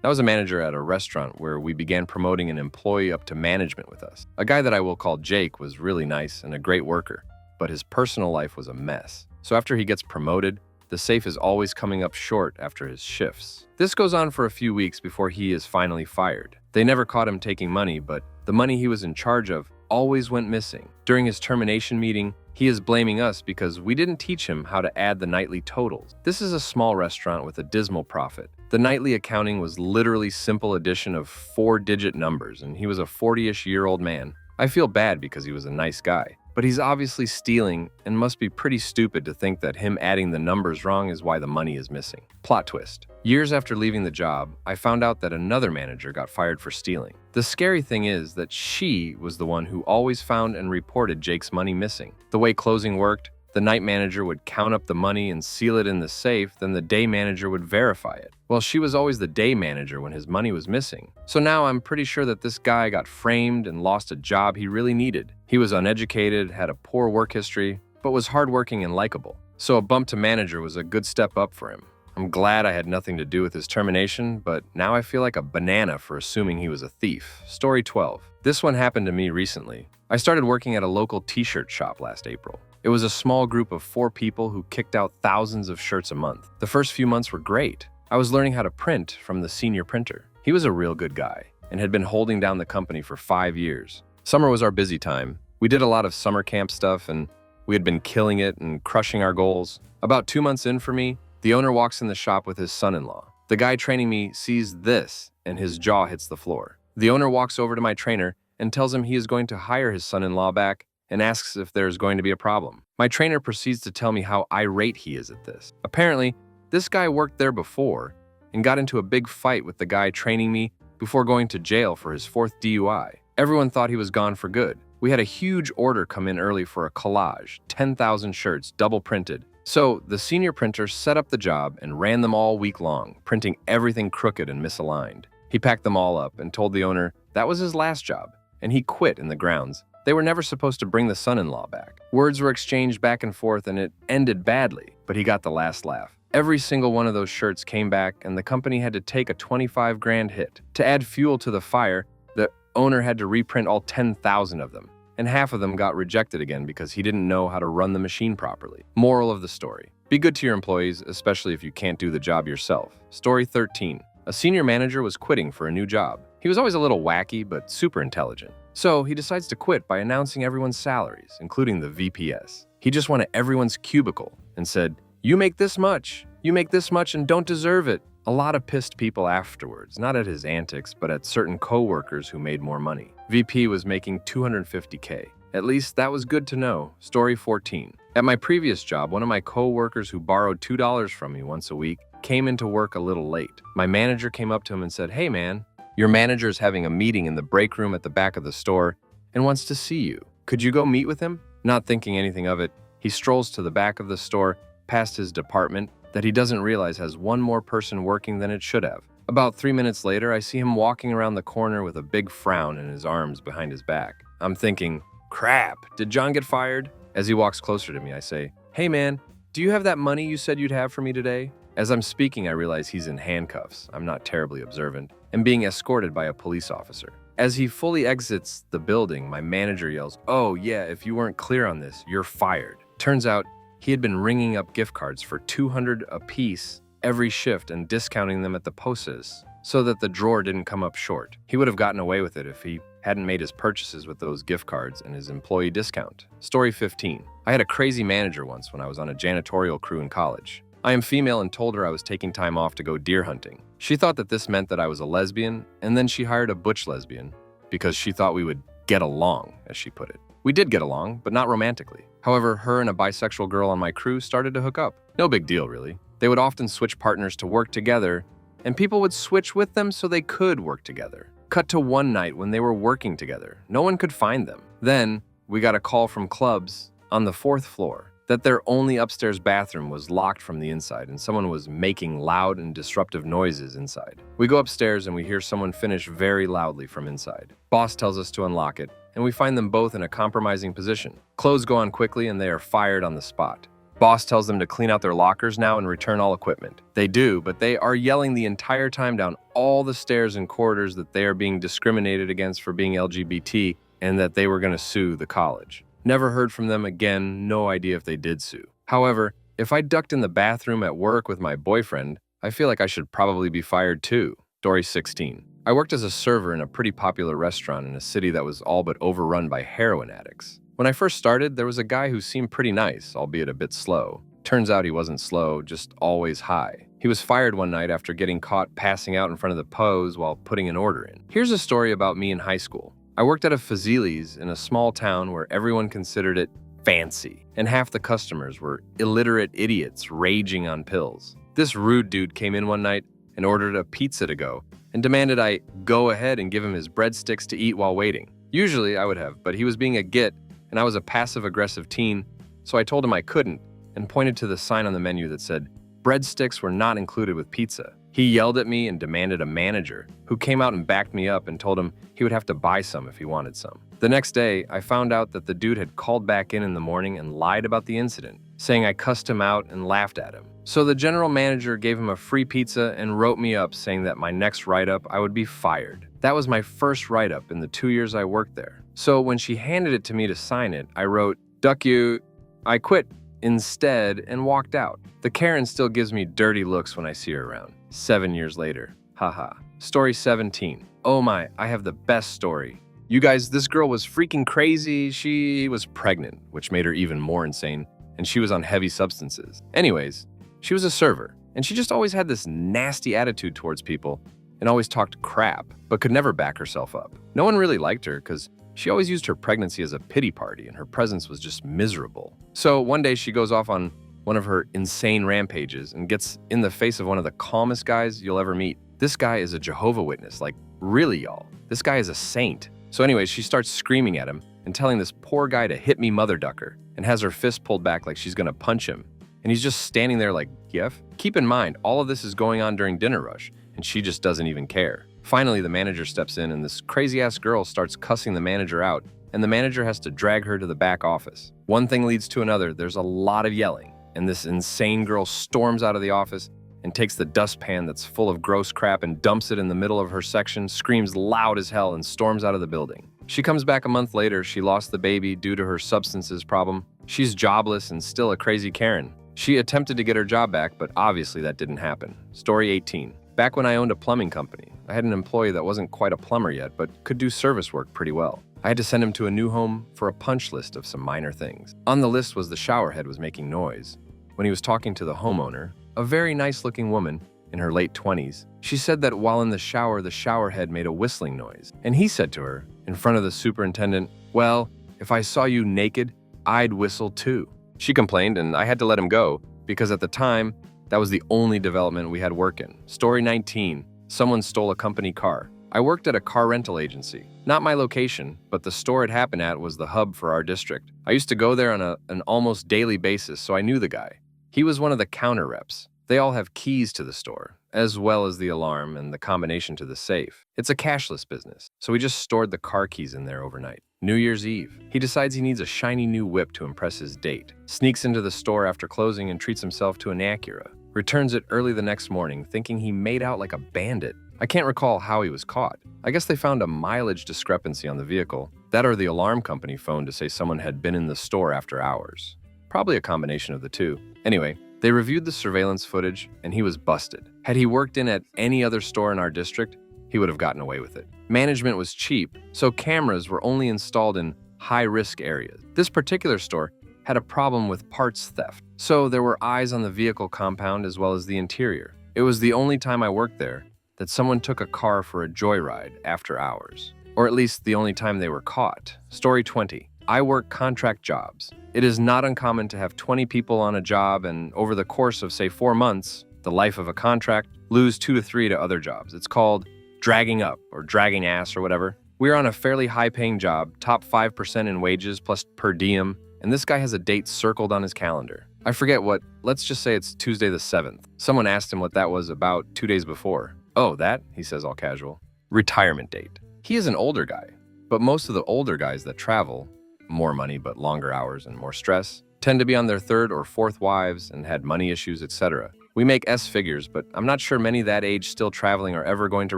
I was a manager at a restaurant where we began promoting an employee up to management with us. A guy that I will call Jake was really nice and a great worker, but his personal life was a mess. So after he gets promoted, the safe is always coming up short after his shifts. This goes on for a few weeks before he is finally fired. They never caught him taking money, but the money he was in charge of always went missing. During his termination meeting, he is blaming us because we didn't teach him how to add the nightly totals. This is a small restaurant with a dismal profit. The nightly accounting was literally simple addition of 4-digit numbers, and he was a 40-ish-year-old man. I feel bad because he was a nice guy, but he's obviously stealing and must be pretty stupid to think that him adding the numbers wrong is why the money is missing. Plot twist. Years after leaving the job, I found out that another manager got fired for stealing. The scary thing is that she was the one who always found and reported Jake's money missing. The way closing worked, the night manager would count up the money and seal it in the safe, then the day manager would verify it. Well, she was always the day manager when his money was missing. So now I'm pretty sure that this guy got framed and lost a job he really needed. He was uneducated, had a poor work history, but was hardworking and likable. So a bump to manager was a good step up for him. I'm glad I had nothing to do with his termination, but now I feel like a banana for assuming he was a thief. Story 12. This one happened to me recently. I started working at a local t-shirt shop last April. It was a small group of 4 people who kicked out thousands of shirts a month. The first few months were great. I was learning how to print from the senior printer. He was a real good guy and had been holding down the company for 5 years. Summer was our busy time. We did a lot of summer camp stuff and we had been killing it and crushing our goals. About 2 months in for me, the owner walks in the shop with his son-in-law. The guy training me sees this and his jaw hits the floor. The owner walks over to my trainer and tells him he is going to hire his son-in-law back and asks if there's going to be a problem. My trainer proceeds to tell me how irate he is at this. Apparently, this guy worked there before and got into a big fight with the guy training me before going to jail for his 4th DUI. Everyone thought he was gone for good. We had a huge order come in early for a collage, 10,000 shirts, double printed. So the senior printer set up the job and ran them all week long, printing everything crooked and misaligned. He packed them all up and told the owner that was his last job, and he quit in the grounds. They were never supposed to bring the son-in-law back. Words were exchanged back and forth and it ended badly, but he got the last laugh. Every single one of those shirts came back and the company had to take a 25 grand hit. To add fuel to the fire, the owner had to reprint all 10,000 of them, and half of them got rejected again because he didn't know how to run the machine properly. Moral of the story: be good to your employees, especially if you can't do the job yourself. Story 13. A senior manager was quitting for a new job. He was always a little wacky, but super intelligent. So he decides to quit by announcing everyone's salaries, including the VPS. He just wanted everyone's cubicle and said, you make this much and don't deserve it. A lot of pissed people afterwards, not at his antics, but at certain co-workers who made more money. VP was making $250K. At least that was good to know. Story 14. At my previous job, one of my co-workers who borrowed $2 from me once a week came into work a little late. My manager came up to him and said, hey man, your manager is having a meeting in the break room at the back of the store and wants to see you. Could you go meet with him? Not thinking anything of it, he strolls to the back of the store, past his department, that he doesn't realize has one more person working than it should have. About 3 minutes later, I see him walking around the corner with a big frown and his arms behind his back. I'm thinking, crap, did John get fired? As he walks closer to me, I say, hey man, do you have that money you said you'd have for me today? As I'm speaking, I realize he's in handcuffs. I'm not terribly observant, and being escorted by a police officer. As he fully exits the building, my manager yells, oh yeah, if you weren't clear on this, you're fired. Turns out he had been ringing up gift cards for $200 a piece every shift and discounting them at the postas so that the drawer didn't come up short. He would have gotten away with it if he hadn't made his purchases with those gift cards and his employee discount. Story 15. I had a crazy manager once when I was on a janitorial crew in college. I am female and told her I was taking time off to go deer hunting. She thought that this meant that I was a lesbian, and then she hired a butch lesbian because she thought we would get along, as she put it. We did get along, but not romantically. However, her and a bisexual girl on my crew started to hook up. No big deal, really. They would often switch partners to work together, and people would switch with them so they could work together. Cut to one night when they were working together. No one could find them. Then, we got a call from clubs on the 4th floor that their only upstairs bathroom was locked from the inside and someone was making loud and disruptive noises inside. We go upstairs and we hear someone finish very loudly from inside. Boss tells us to unlock it, and we find them both in a compromising position. Clothes go on quickly and they are fired on the spot. Boss tells them to clean out their lockers now and return all equipment. They do, but they are yelling the entire time down all the stairs and corridors that they are being discriminated against for being LGBT and that they were going to sue the college. Never heard from them again, no idea if they did sue. However, if I ducked in the bathroom at work with my boyfriend, I feel like I should probably be fired too. Story 16. I worked as a server in a pretty popular restaurant in a city that was all but overrun by heroin addicts. When I first started, there was a guy who seemed pretty nice, albeit a bit slow. Turns out he wasn't slow, just always high. He was fired one night after getting caught passing out in front of the pose while putting an order in. Here's a story about me in high school. I worked at a Fazili's in a small town where everyone considered it fancy, and half the customers were illiterate idiots raging on pills. This rude dude came in one night and ordered a pizza to go and demanded I go ahead and give him his breadsticks to eat while waiting. Usually I would have, but he was being a git and I was a passive-aggressive teen, so I told him I couldn't and pointed to the sign on the menu that said breadsticks were not included with pizza. He yelled at me and demanded a manager, who came out and backed me up and told him he would have to buy some if he wanted some. The next day, I found out that the dude had called back in the morning and lied about the incident, saying I cussed him out and laughed at him. So the general manager gave him a free pizza and wrote me up saying that my next write-up I would be fired. That was my first write-up in the 2 years I worked there. So when she handed it to me to sign it, I wrote, "Duck you, I quit," instead and walked out. The Karen still gives me dirty looks when I see her around. 7 years later. Haha. Story 17. Oh my, I have the best story. You guys, this girl was freaking crazy. She was pregnant, which made her even more insane, and she was on heavy substances. Anyways, she was a server, and she just always had this nasty attitude towards people and always talked crap, but could never back herself up. No one really liked her because she always used her pregnancy as a pity party, and her presence was just miserable. So one day she goes off on one of her insane rampages and gets in the face of one of the calmest guys you'll ever meet. This guy is a Jehovah's Witness, like really y'all. This guy is a saint. So anyways, she starts screaming at him and telling this poor guy to hit me mother ducker and has her fist pulled back like she's gonna punch him. And he's just standing there like, Yef? Keep in mind, all of this is going on during dinner rush and she just doesn't even care. Finally, the manager steps in and this crazy-ass girl starts cussing the manager out and the manager has to drag her to the back office. One thing leads to another. There's a lot of yelling. And this insane girl storms out of the office and takes the dustpan that's full of gross crap and dumps it in the middle of her section, screams loud as hell, and storms out of the building. She comes back a month later. She lost the baby due to her substances problem. She's jobless and still a crazy Karen. She attempted to get her job back, but obviously that didn't happen. Story 18. Back when I owned a plumbing company, I had an employee that wasn't quite a plumber yet, but could do service work pretty well. I had to send him to a new home for a punch list of some minor things. On the list was the shower head was making noise. When he was talking to the homeowner, a very nice-looking woman in her late 20s, she said that while in the shower head made a whistling noise. And he said to her, in front of the superintendent, "Well, if I saw you naked, I'd whistle too." She complained and I had to let him go because at the time, that was the only development we had work in. Story 19. Someone stole a company car. I worked at a car rental agency. Not my location, but the store it happened at was the hub for our district. I used to go there on an almost daily basis, so I knew the guy. He was one of the counter reps. They all have keys to the store, as well as the alarm and the combination to the safe. It's a cashless business, so we just stored the car keys in there overnight. New Year's Eve, he decides he needs a shiny new whip to impress his date. Sneaks into the store after closing and treats himself to an Acura. Returns it early the next morning, thinking he made out like a bandit. I can't recall how he was caught. I guess they found a mileage discrepancy on the vehicle. That or the alarm company phoned to say someone had been in the store after hours. Probably a combination of the two. Anyway, they reviewed the surveillance footage and he was busted. Had he worked in at any other store in our district, he would have gotten away with it. Management was cheap, so cameras were only installed in high-risk areas. This particular store had a problem with parts theft, so there were eyes on the vehicle compound as well as the interior. It was the only time I worked there that someone took a car for a joyride after hours. Or at least the only time they were caught. Story 20. I work contract jobs. It is not uncommon to have 20 people on a job and over the course of, say, 4 months, the life of a contract, lose 2 to 3 to other jobs. It's called dragging up or dragging ass or whatever. We're on a fairly high-paying job, top 5% in wages plus per diem, and this guy has a date circled on his calendar. I forget what, let's just say it's Tuesday the 7th. Someone asked him what that was about 2 days before. Oh, that, he says all casual. Retirement date. He is an older guy, but most of the older guys that travel, more money but longer hours and more stress, tend to be on their 3rd or 4th wives and had money issues, etc. We make S figures, but I'm not sure many that age still traveling are ever going to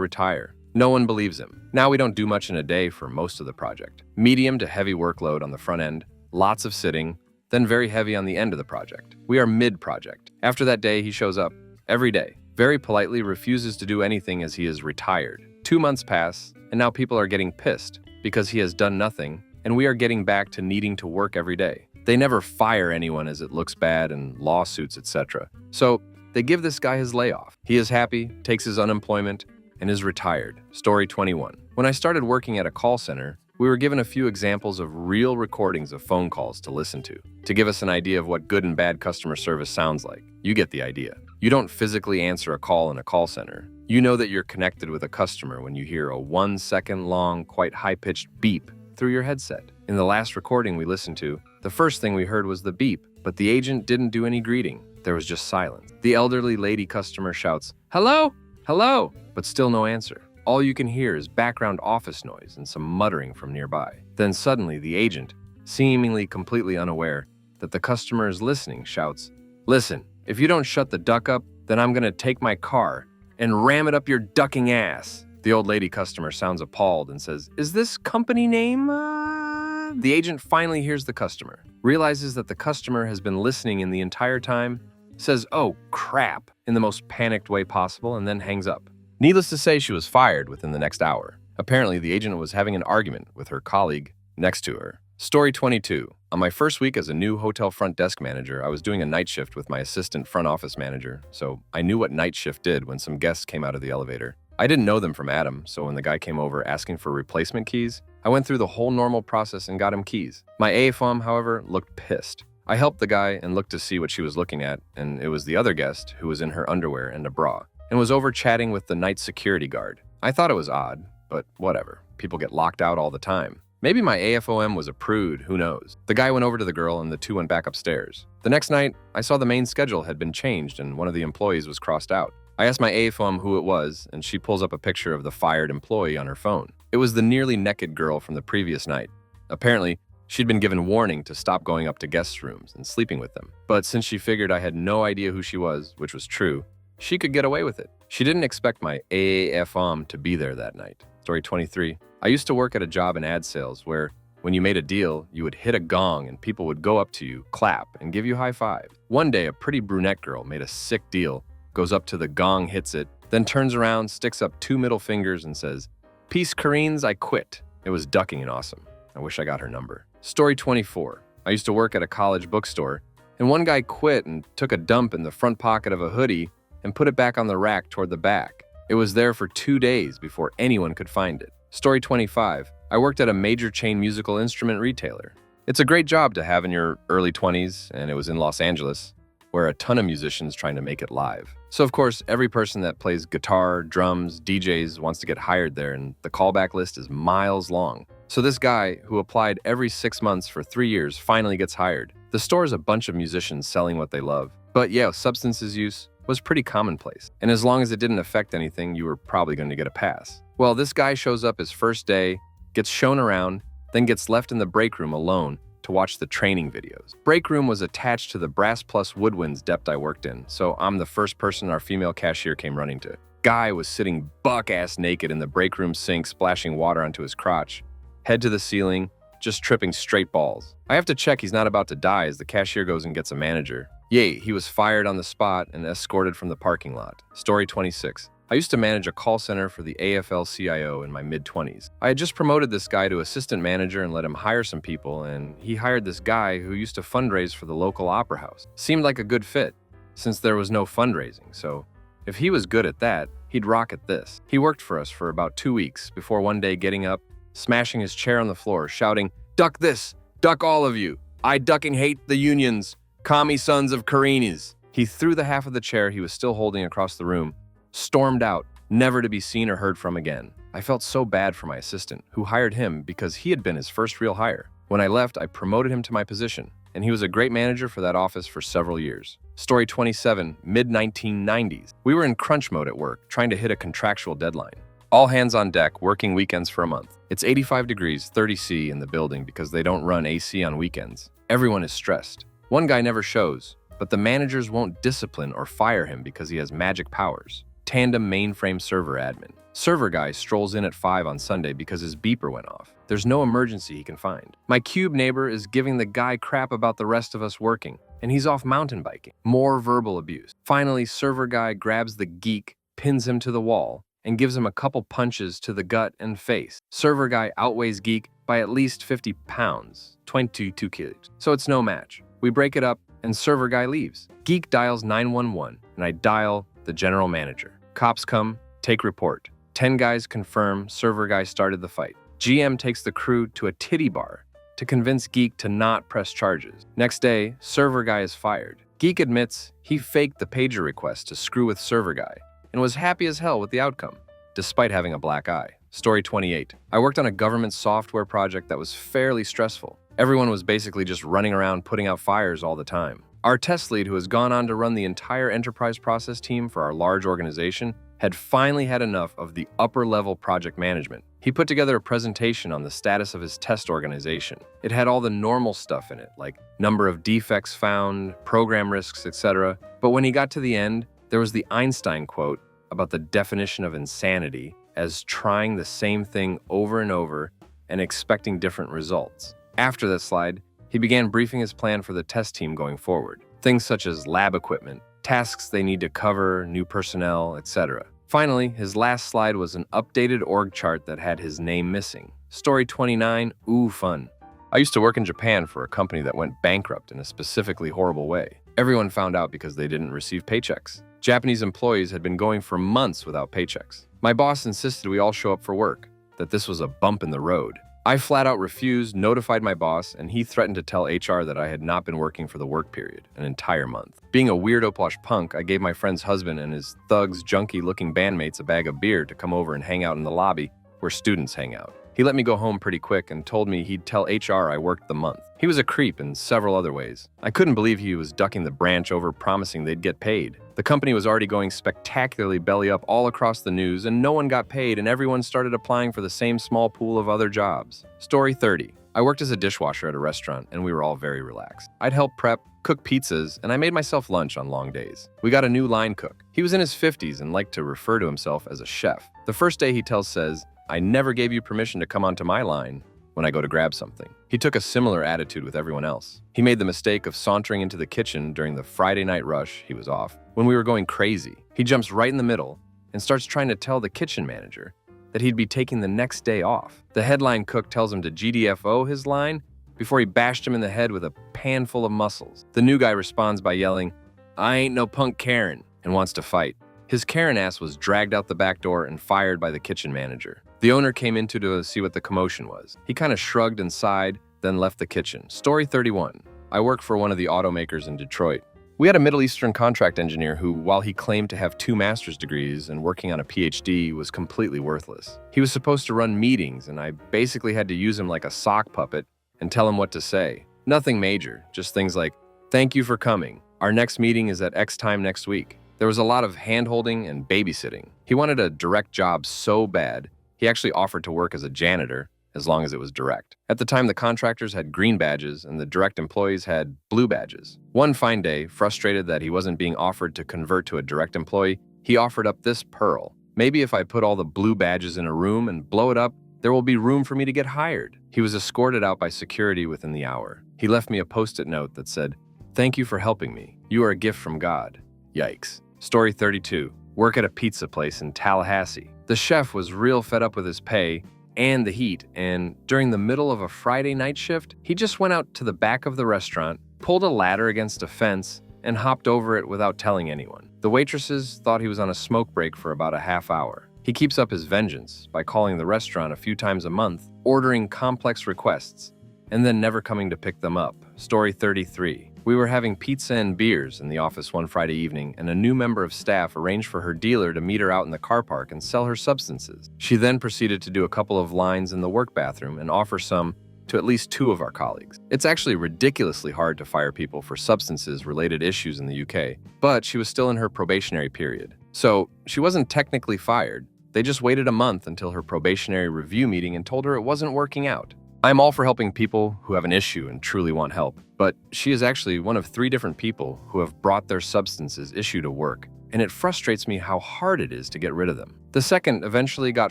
retire. No one believes him. Now we don't do much in a day for most of the project. Medium to heavy workload on the front end, lots of sitting, then very heavy on the end of the project. We are mid-project. After that day, he shows up, every day, very politely refuses to do anything as he is retired. 2 months pass, and now people are getting pissed because he has done nothing, and we are getting back to needing to work every day. They never fire anyone as it looks bad and lawsuits, etc. So they give this guy his layoff. He is happy, takes his unemployment, and is retired. Story 21. When I started working at a call center, We were given a few examples of real recordings of phone calls to listen to give us an idea of what good and bad customer service sounds like. You get the idea. You don't physically answer a call in a call center. You know that you're connected with a customer when you hear a 1 second long, quite high-pitched beep through your headset. In the last recording we listened to, the first thing we heard was the beep, but the agent didn't do any greeting. There was just silence. The elderly lady customer shouts, "Hello? Hello?" but still no answer. All you can hear is background office noise and some muttering from nearby. Then suddenly the agent, seemingly completely unaware that the customer is listening, shouts, "Listen, if you don't shut the duck up, then I'm gonna take my car and ram it up your ducking ass." The old lady customer sounds appalled and says, "Is this company name?" The agent finally hears the customer, realizes that the customer has been listening in the entire time, says, "Oh, crap," in the most panicked way possible, and then hangs up. Needless to say, she was fired within the next hour. Apparently, the agent was having an argument with her colleague next to her. Story 22. On my first week as a new hotel front desk manager, I was doing a night shift with my assistant front office manager, so I knew what night shift did when some guests came out of the elevator. I didn't know them from Adam, so when the guy came over asking for replacement keys, I went through the whole normal process and got him keys. My AFOM, however, looked pissed. I helped the guy and looked to see what she was looking at, and it was the other guest who was in her underwear and a bra, and was over chatting with the night security guard. I thought it was odd, but whatever. People get locked out all the time. Maybe my AFOM was a prude, who knows. The guy went over to the girl and the two went back upstairs. The next night, I saw the main schedule had been changed and one of the employees was crossed out. I asked my AFOM who it was, and she pulls up a picture of the fired employee on her phone. It was the nearly naked girl from the previous night. Apparently, she'd been given warning to stop going up to guest rooms and sleeping with them. But since she figured I had no idea who she was, which was true, she could get away with it. She didn't expect my AFOM to be there that night. Story 23. I used to work at a job in ad sales where, when you made a deal, you would hit a gong and people would go up to you, clap, and give you high five. One day, a pretty brunette girl made a sick deal, goes up to the gong, hits it, then turns around, sticks up 2 middle fingers and says, "Peace, Koreans, I quit." It was ducking and awesome. I wish I got her number. Story 24. I used to work at a college bookstore, and one guy quit and took a dump in the front pocket of a hoodie and put it back on the rack toward the back. It was there for 2 days before anyone could find it. Story 25. I worked at a major chain musical instrument retailer. It's a great job to have in your early 20s, and it was in Los Angeles, where a ton of musicians trying to make it live. So of course, every person that plays guitar, drums, DJs wants to get hired there, and the callback list is miles long. So this guy, who applied every 6 months for 3 years, finally gets hired. The store is a bunch of musicians selling what they love. But yeah, substances use was pretty commonplace. And as long as it didn't affect anything, you were probably going to get a pass. Well, this guy shows up his first day, gets shown around, then gets left in the break room alone to watch the training videos. Break room was attached to the Brass Plus Woodwinds depot I worked in, so I'm the first person our female cashier came running to. Guy was sitting buck-ass naked in the break room sink, splashing water onto his crotch, head to the ceiling, just tripping straight balls. I have to check he's not about to die as the cashier goes and gets a manager. Yay, he was fired on the spot and escorted from the parking lot. Story 26. I used to manage a call center for the AFL-CIO in my mid-20s. I had just promoted this guy to assistant manager and let him hire some people, and he hired this guy who used to fundraise for the local opera house. Seemed like a good fit, since there was no fundraising, so if he was good at that, he'd rock at this. He worked for us for about 2 weeks before one day getting up, smashing his chair on the floor, shouting, "Duck this! Duck all of you! I ducking hate the unions! Commie sons of Karinis!" He threw the half of the chair he was still holding across the room, stormed out, never to be seen or heard from again. I felt so bad for my assistant, who hired him because he had been his first real hire. When I left, I promoted him to my position, and he was a great manager for that office for several years. Story 27, mid-1990s. We were in crunch mode at work, trying to hit a contractual deadline. All hands on deck, working weekends for a month. It's 85 degrees, 30 C in the building because they don't run AC on weekends. Everyone is stressed. One guy never shows, but the managers won't discipline or fire him because he has magic powers. Tandem mainframe server admin. Server guy strolls in at 5 on Sunday because his beeper went off. There's no emergency he can find. My cube neighbor is giving the guy crap about the rest of us working, and he's off mountain biking. More verbal abuse. Finally, server guy grabs the geek, pins him to the wall, and gives him a couple punches to the gut and face. Server guy outweighs geek by at least 50 pounds, 22 kilos, so it's no match. We break it up, and server guy leaves. Geek dials 911, and I dial the general manager. Cops come, take report. 10 guys confirm server guy started the fight. GM takes the crew to a titty bar to convince Geek to not press charges. Next day, server guy is fired. Geek admits he faked the pager request to screw with server guy and was happy as hell with the outcome, despite having a black eye. Story 28. I worked on a government software project that was fairly stressful. Everyone was basically just running around putting out fires all the time. Our test lead, who has gone on to run the entire enterprise process team for our large organization, had finally had enough of the upper-level project management. He put together a presentation on the status of his test organization. It had all the normal stuff in it, like number of defects found, program risks, etc. But when he got to the end, there was the Einstein quote about the definition of insanity as trying the same thing over and over and expecting different results. After that slide, he began briefing his plan for the test team going forward. Things such as lab equipment, tasks they need to cover, new personnel, etc. Finally, his last slide was an updated org chart that had his name missing. Story 29, ooh, fun. I used to work in Japan for a company that went bankrupt in a specifically horrible way. Everyone found out because they didn't receive paychecks. Japanese employees had been going for months without paychecks. My boss insisted we all show up for work, that this was a bump in the road. I flat out refused, notified my boss, and he threatened to tell HR that I had not been working for the work period, an entire month. Being a weirdo-plush punk, I gave my friend's husband and his thugs, junky-looking bandmates a bag of beer to come over and hang out in the lobby where students hang out. He let me go home pretty quick and told me he'd tell HR I worked the month. He was a creep in several other ways. I couldn't believe he was ducking the branch over promising they'd get paid. The company was already going spectacularly belly up all across the news, and no one got paid, and everyone started applying for the same small pool of other jobs. Story 30. I worked as a dishwasher at a restaurant, and we were all very relaxed. I'd help prep, cook pizzas, and I made myself lunch on long days. We got a new line cook. He was in his 50s and liked to refer to himself as a chef. The first day he says, "I never gave you permission to come onto my line," when I go to grab something. He took a similar attitude with everyone else. He made the mistake of sauntering into the kitchen during the Friday night rush, he was off, when we were going crazy. He jumps right in the middle and starts trying to tell the kitchen manager that he'd be taking the next day off. The headline cook tells him to GDFO his line before he bashed him in the head with a pan full of mussels. The new guy responds by yelling, "I ain't no punk Karen," and wants to fight. His Karen ass was dragged out the back door and fired by the kitchen manager. The owner came in to see what the commotion was. He kind of shrugged and sighed, then left the kitchen. Story 31. I work for one of the automakers in Detroit. We had a Middle Eastern contract engineer who, while he claimed to have 2 master's degrees and working on a PhD, was completely worthless. He was supposed to run meetings, and I basically had to use him like a sock puppet and tell him what to say. Nothing major, just things like, "Thank you for coming. Our next meeting is at X time next week." There was a lot of hand-holding and babysitting. He wanted a direct job so bad, he actually offered to work as a janitor as long as it was direct. At the time, the contractors had green badges and the direct employees had blue badges. One fine day, frustrated that he wasn't being offered to convert to a direct employee, he offered up this pearl. "Maybe if I put all the blue badges in a room and blow it up, there will be room for me to get hired." He was escorted out by security within the hour. He left me a post-it note that said, "Thank you for helping me. You are a gift from God." Yikes. Story 32. Work at a pizza place in Tallahassee. The chef was real fed up with his pay and the heat, and during the middle of a Friday night shift, he just went out to the back of the restaurant, pulled a ladder against a fence, and hopped over it without telling anyone. The waitresses thought he was on a smoke break for about a half hour. He keeps up his vengeance by calling the restaurant a few times a month, ordering complex requests, and then never coming to pick them up. Story 33. We were having pizza and beers in the office one Friday evening, and a new member of staff arranged for her dealer to meet her out in the car park and sell her substances. She then proceeded to do a couple of lines in the work bathroom and offer some to at least 2 of our colleagues. It's actually ridiculously hard to fire people for substances-related issues in the UK, but she was still in her probationary period. So she wasn't technically fired. They just waited a month until her probationary review meeting and told her it wasn't working out. I'm all for helping people who have an issue and truly want help, but she is actually one of 3 different people who have brought their substances issue to work, and it frustrates me how hard it is to get rid of them. The second eventually got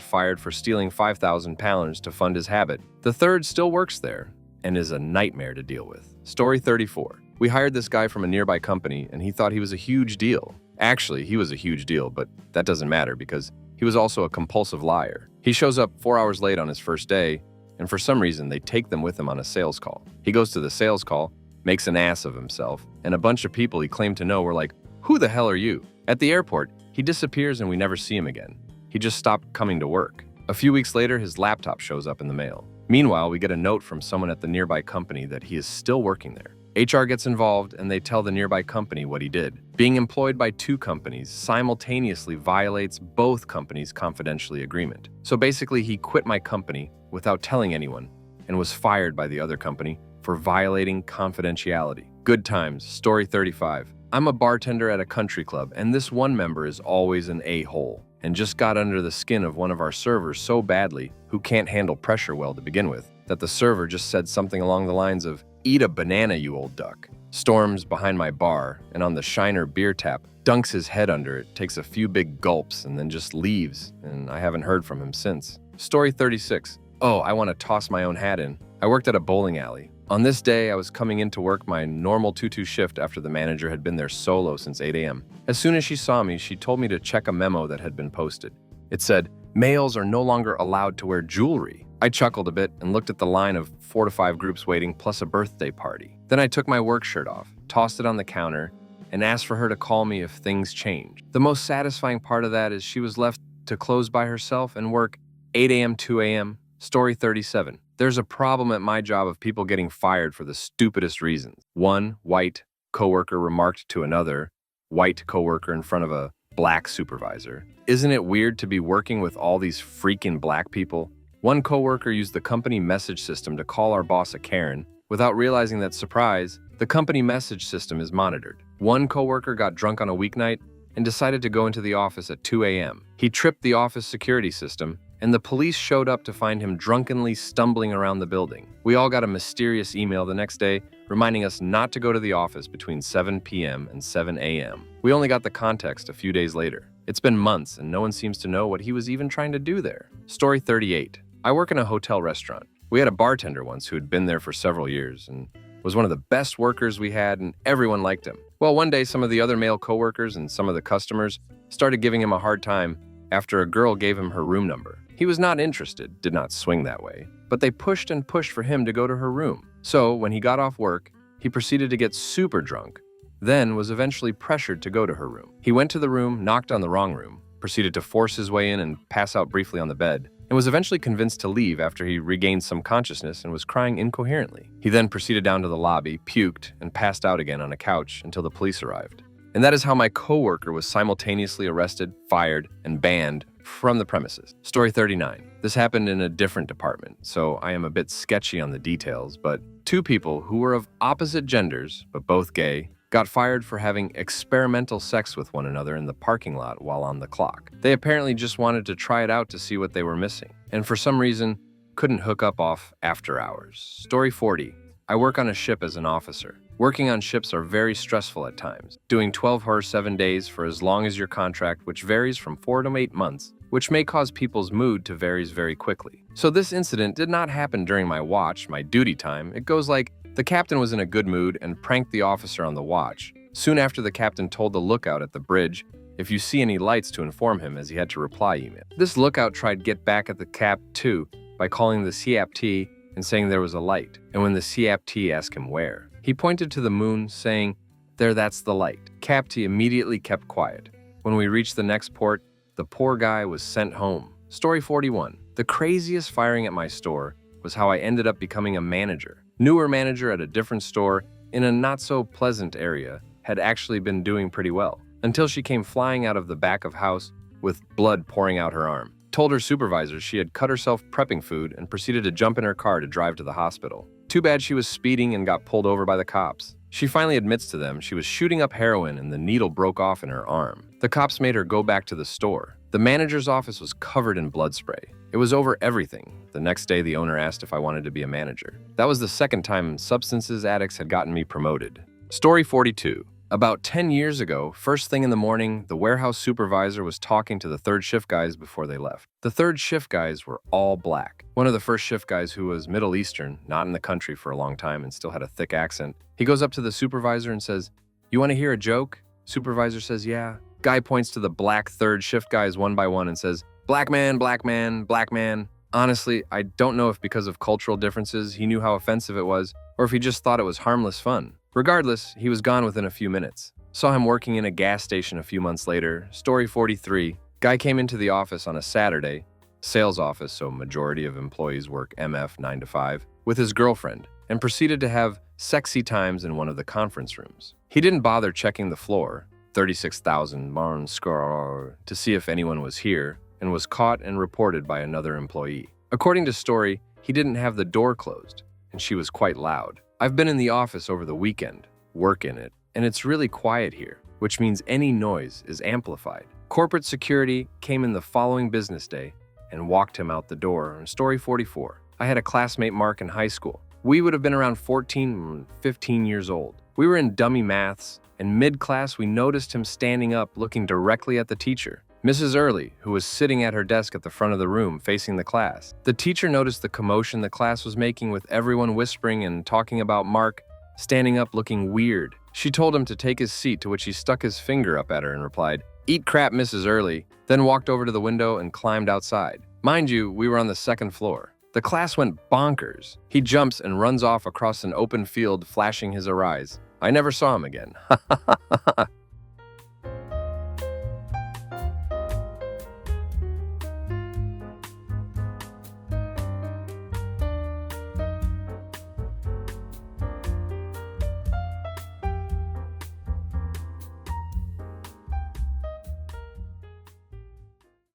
fired for stealing £5,000 to fund his habit. The third still works there and is a nightmare to deal with. Story 34. We hired this guy from a nearby company, and he thought he was a huge deal. Actually, he was a huge deal, but that doesn't matter because he was also a compulsive liar. He shows up 4 hours late on his first day, and for some reason, they take them with him on a sales call. He goes to the sales call, makes an ass of himself, and a bunch of people he claimed to know were like, "Who the hell are you?" At the airport, he disappears and we never see him again. He just stopped coming to work. A few weeks later, his laptop shows up in the mail. Meanwhile, we get a note from someone at the nearby company that he is still working there. HR gets involved and they tell the nearby company what he did. Being employed by two companies simultaneously violates both companies' confidentiality agreement. So basically, he quit my company without telling anyone and was fired by the other company for violating confidentiality. Good times, story 35. I'm a bartender at a country club, and this one member is always an a-hole and just got under the skin of one of our servers so badly, who can't handle pressure well to begin with, that the server just said something along the lines of, "Eat a banana, you old duck." Storms behind my bar and on the Shiner beer tap, dunks his head under it, takes a few big gulps, and then just leaves, and I haven't heard from him since. Story 36. Oh, I want to toss my own hat in. I worked at a bowling alley. On this day, I was coming in to work my normal 2-2 shift after the manager had been there solo since 8 a.m. As soon as she saw me, she told me to check a memo that had been posted. It said, "Males are no longer allowed to wear jewelry." I chuckled a bit and looked at the line of 4 to 5 groups waiting, plus a birthday party. Then I took my work shirt off, tossed it on the counter, and asked for her to call me if things changed. The most satisfying part of that is she was left to close by herself and work 8 a.m., 2 a.m. Story 37. There's a problem at my job of people getting fired for the stupidest reasons. One white coworker remarked to another white coworker in front of a black supervisor, "Isn't it weird to be working with all these freaking black people?" One coworker used the company message system to call our boss a Karen without realizing that, surprise, the company message system is monitored. One coworker got drunk on a weeknight and decided to go into the office at 2 a.m. He tripped the office security system, and the police showed up to find him drunkenly stumbling around the building. We all got a mysterious email the next day reminding us not to go to the office between 7 p.m. and 7 a.m. We only got the context a few days later. It's been months and no one seems to know what he was even trying to do there. Story 38. I work in a hotel restaurant. We had a bartender once who had been there for several years and was one of the best workers we had, and everyone liked him. Well, one day some of the other male coworkers and some of the customers started giving him a hard time after a girl gave him her room number. He was not interested, did not swing that way, but they pushed and pushed for him to go to her room. So when he got off work, he proceeded to get super drunk, then was eventually pressured to go to her room. He went to the room, knocked on the wrong room, proceeded to force his way in and pass out briefly on the bed, and was eventually convinced to leave after he regained some consciousness and was crying incoherently. He then proceeded down to the lobby, puked, and passed out again on a couch until the police arrived. And that is how my coworker was simultaneously arrested, fired, and banned from the premises. Story 39. This happened in a different department, so I am a bit sketchy on the details, but two people who were of opposite genders, but both gay, got fired for having experimental sex with one another in the parking lot while on the clock. They apparently just wanted to try it out to see what they were missing, and for some reason, couldn't hook up off after hours. Story 40. I work on a ship as an officer. Working on ships are very stressful at times, doing 12 or 7 days for as long as your contract, which varies from 4 to 8 months, which may cause people's mood to vary very quickly. So this incident did not happen during my watch, my duty time. It goes like, the captain was in a good mood and pranked the officer on the watch. Soon after, the captain told the lookout at the bridge if you see any lights to inform him, as he had to reply email. This lookout tried to get back at the cap too by calling the CAPT and saying there was a light, and when the CAPT asked him where, he pointed to the moon, saying, "There, that's the light." CAPT immediately kept quiet. When we reached the next port, the poor guy was sent home. Story 41. The craziest firing at my store was how I ended up becoming a manager. Newer manager at a different store in a not-so-pleasant area had actually been doing pretty well, until she came flying out of the back of house with blood pouring out her arm. Told her supervisor she had cut herself prepping food and proceeded to jump in her car to drive to the hospital. Too bad she was speeding and got pulled over by the cops. She finally admits to them she was shooting up heroin and the needle broke off in her arm. The cops made her go back to the store. The manager's office was covered in blood spray. It was over everything. The next day, the owner asked if I wanted to be a manager. That was the second time substances addicts had gotten me promoted. Story 42. About 10 years ago, first thing in the morning, the warehouse supervisor was talking to the third shift guys before they left. The third shift guys were all black. One of the first shift guys, who was Middle Eastern, not in the country for a long time and still had a thick accent, he goes up to the supervisor and says, "You want to hear a joke?" Supervisor says, "Yeah." Guy points to the black third shift guys one by one and says, "Black man, black man, black man." Honestly, I don't know if because of cultural differences he knew how offensive it was, or if he just thought it was harmless fun. Regardless, he was gone within a few minutes. Saw him working in a gas station a few months later. Story 43. Guy came into the office on a Saturday sales office, so majority of employees work MF 9 to 5, with his girlfriend, and proceeded to have sexy times in one of the conference rooms. He didn't bother checking the floor, 36,000 Marnscar, to see if anyone was here, and was caught and reported by another employee. According to Story, he didn't have the door closed, and she was quite loud. I've been in the office over the weekend, work in it, and it's really quiet here, which means any noise is amplified. Corporate security came in the following business day and walked him out the door. On Story 44, I had a classmate, Mark, in high school. We would have been around 14, 15 years old. We were in dummy maths, and mid-class we noticed him standing up looking directly at the teacher, Mrs. Early, who was sitting at her desk at the front of the room facing the class. The teacher noticed the commotion the class was making with everyone whispering and talking about Mark standing up looking weird. She told him to take his seat, to which he stuck his finger up at her and replied, "Eat crap, Mrs. Early," then walked over to the window and climbed outside. Mind you, we were on the second floor. The class went bonkers. He jumps and runs off across an open field, flashing his eyes. I never saw him again.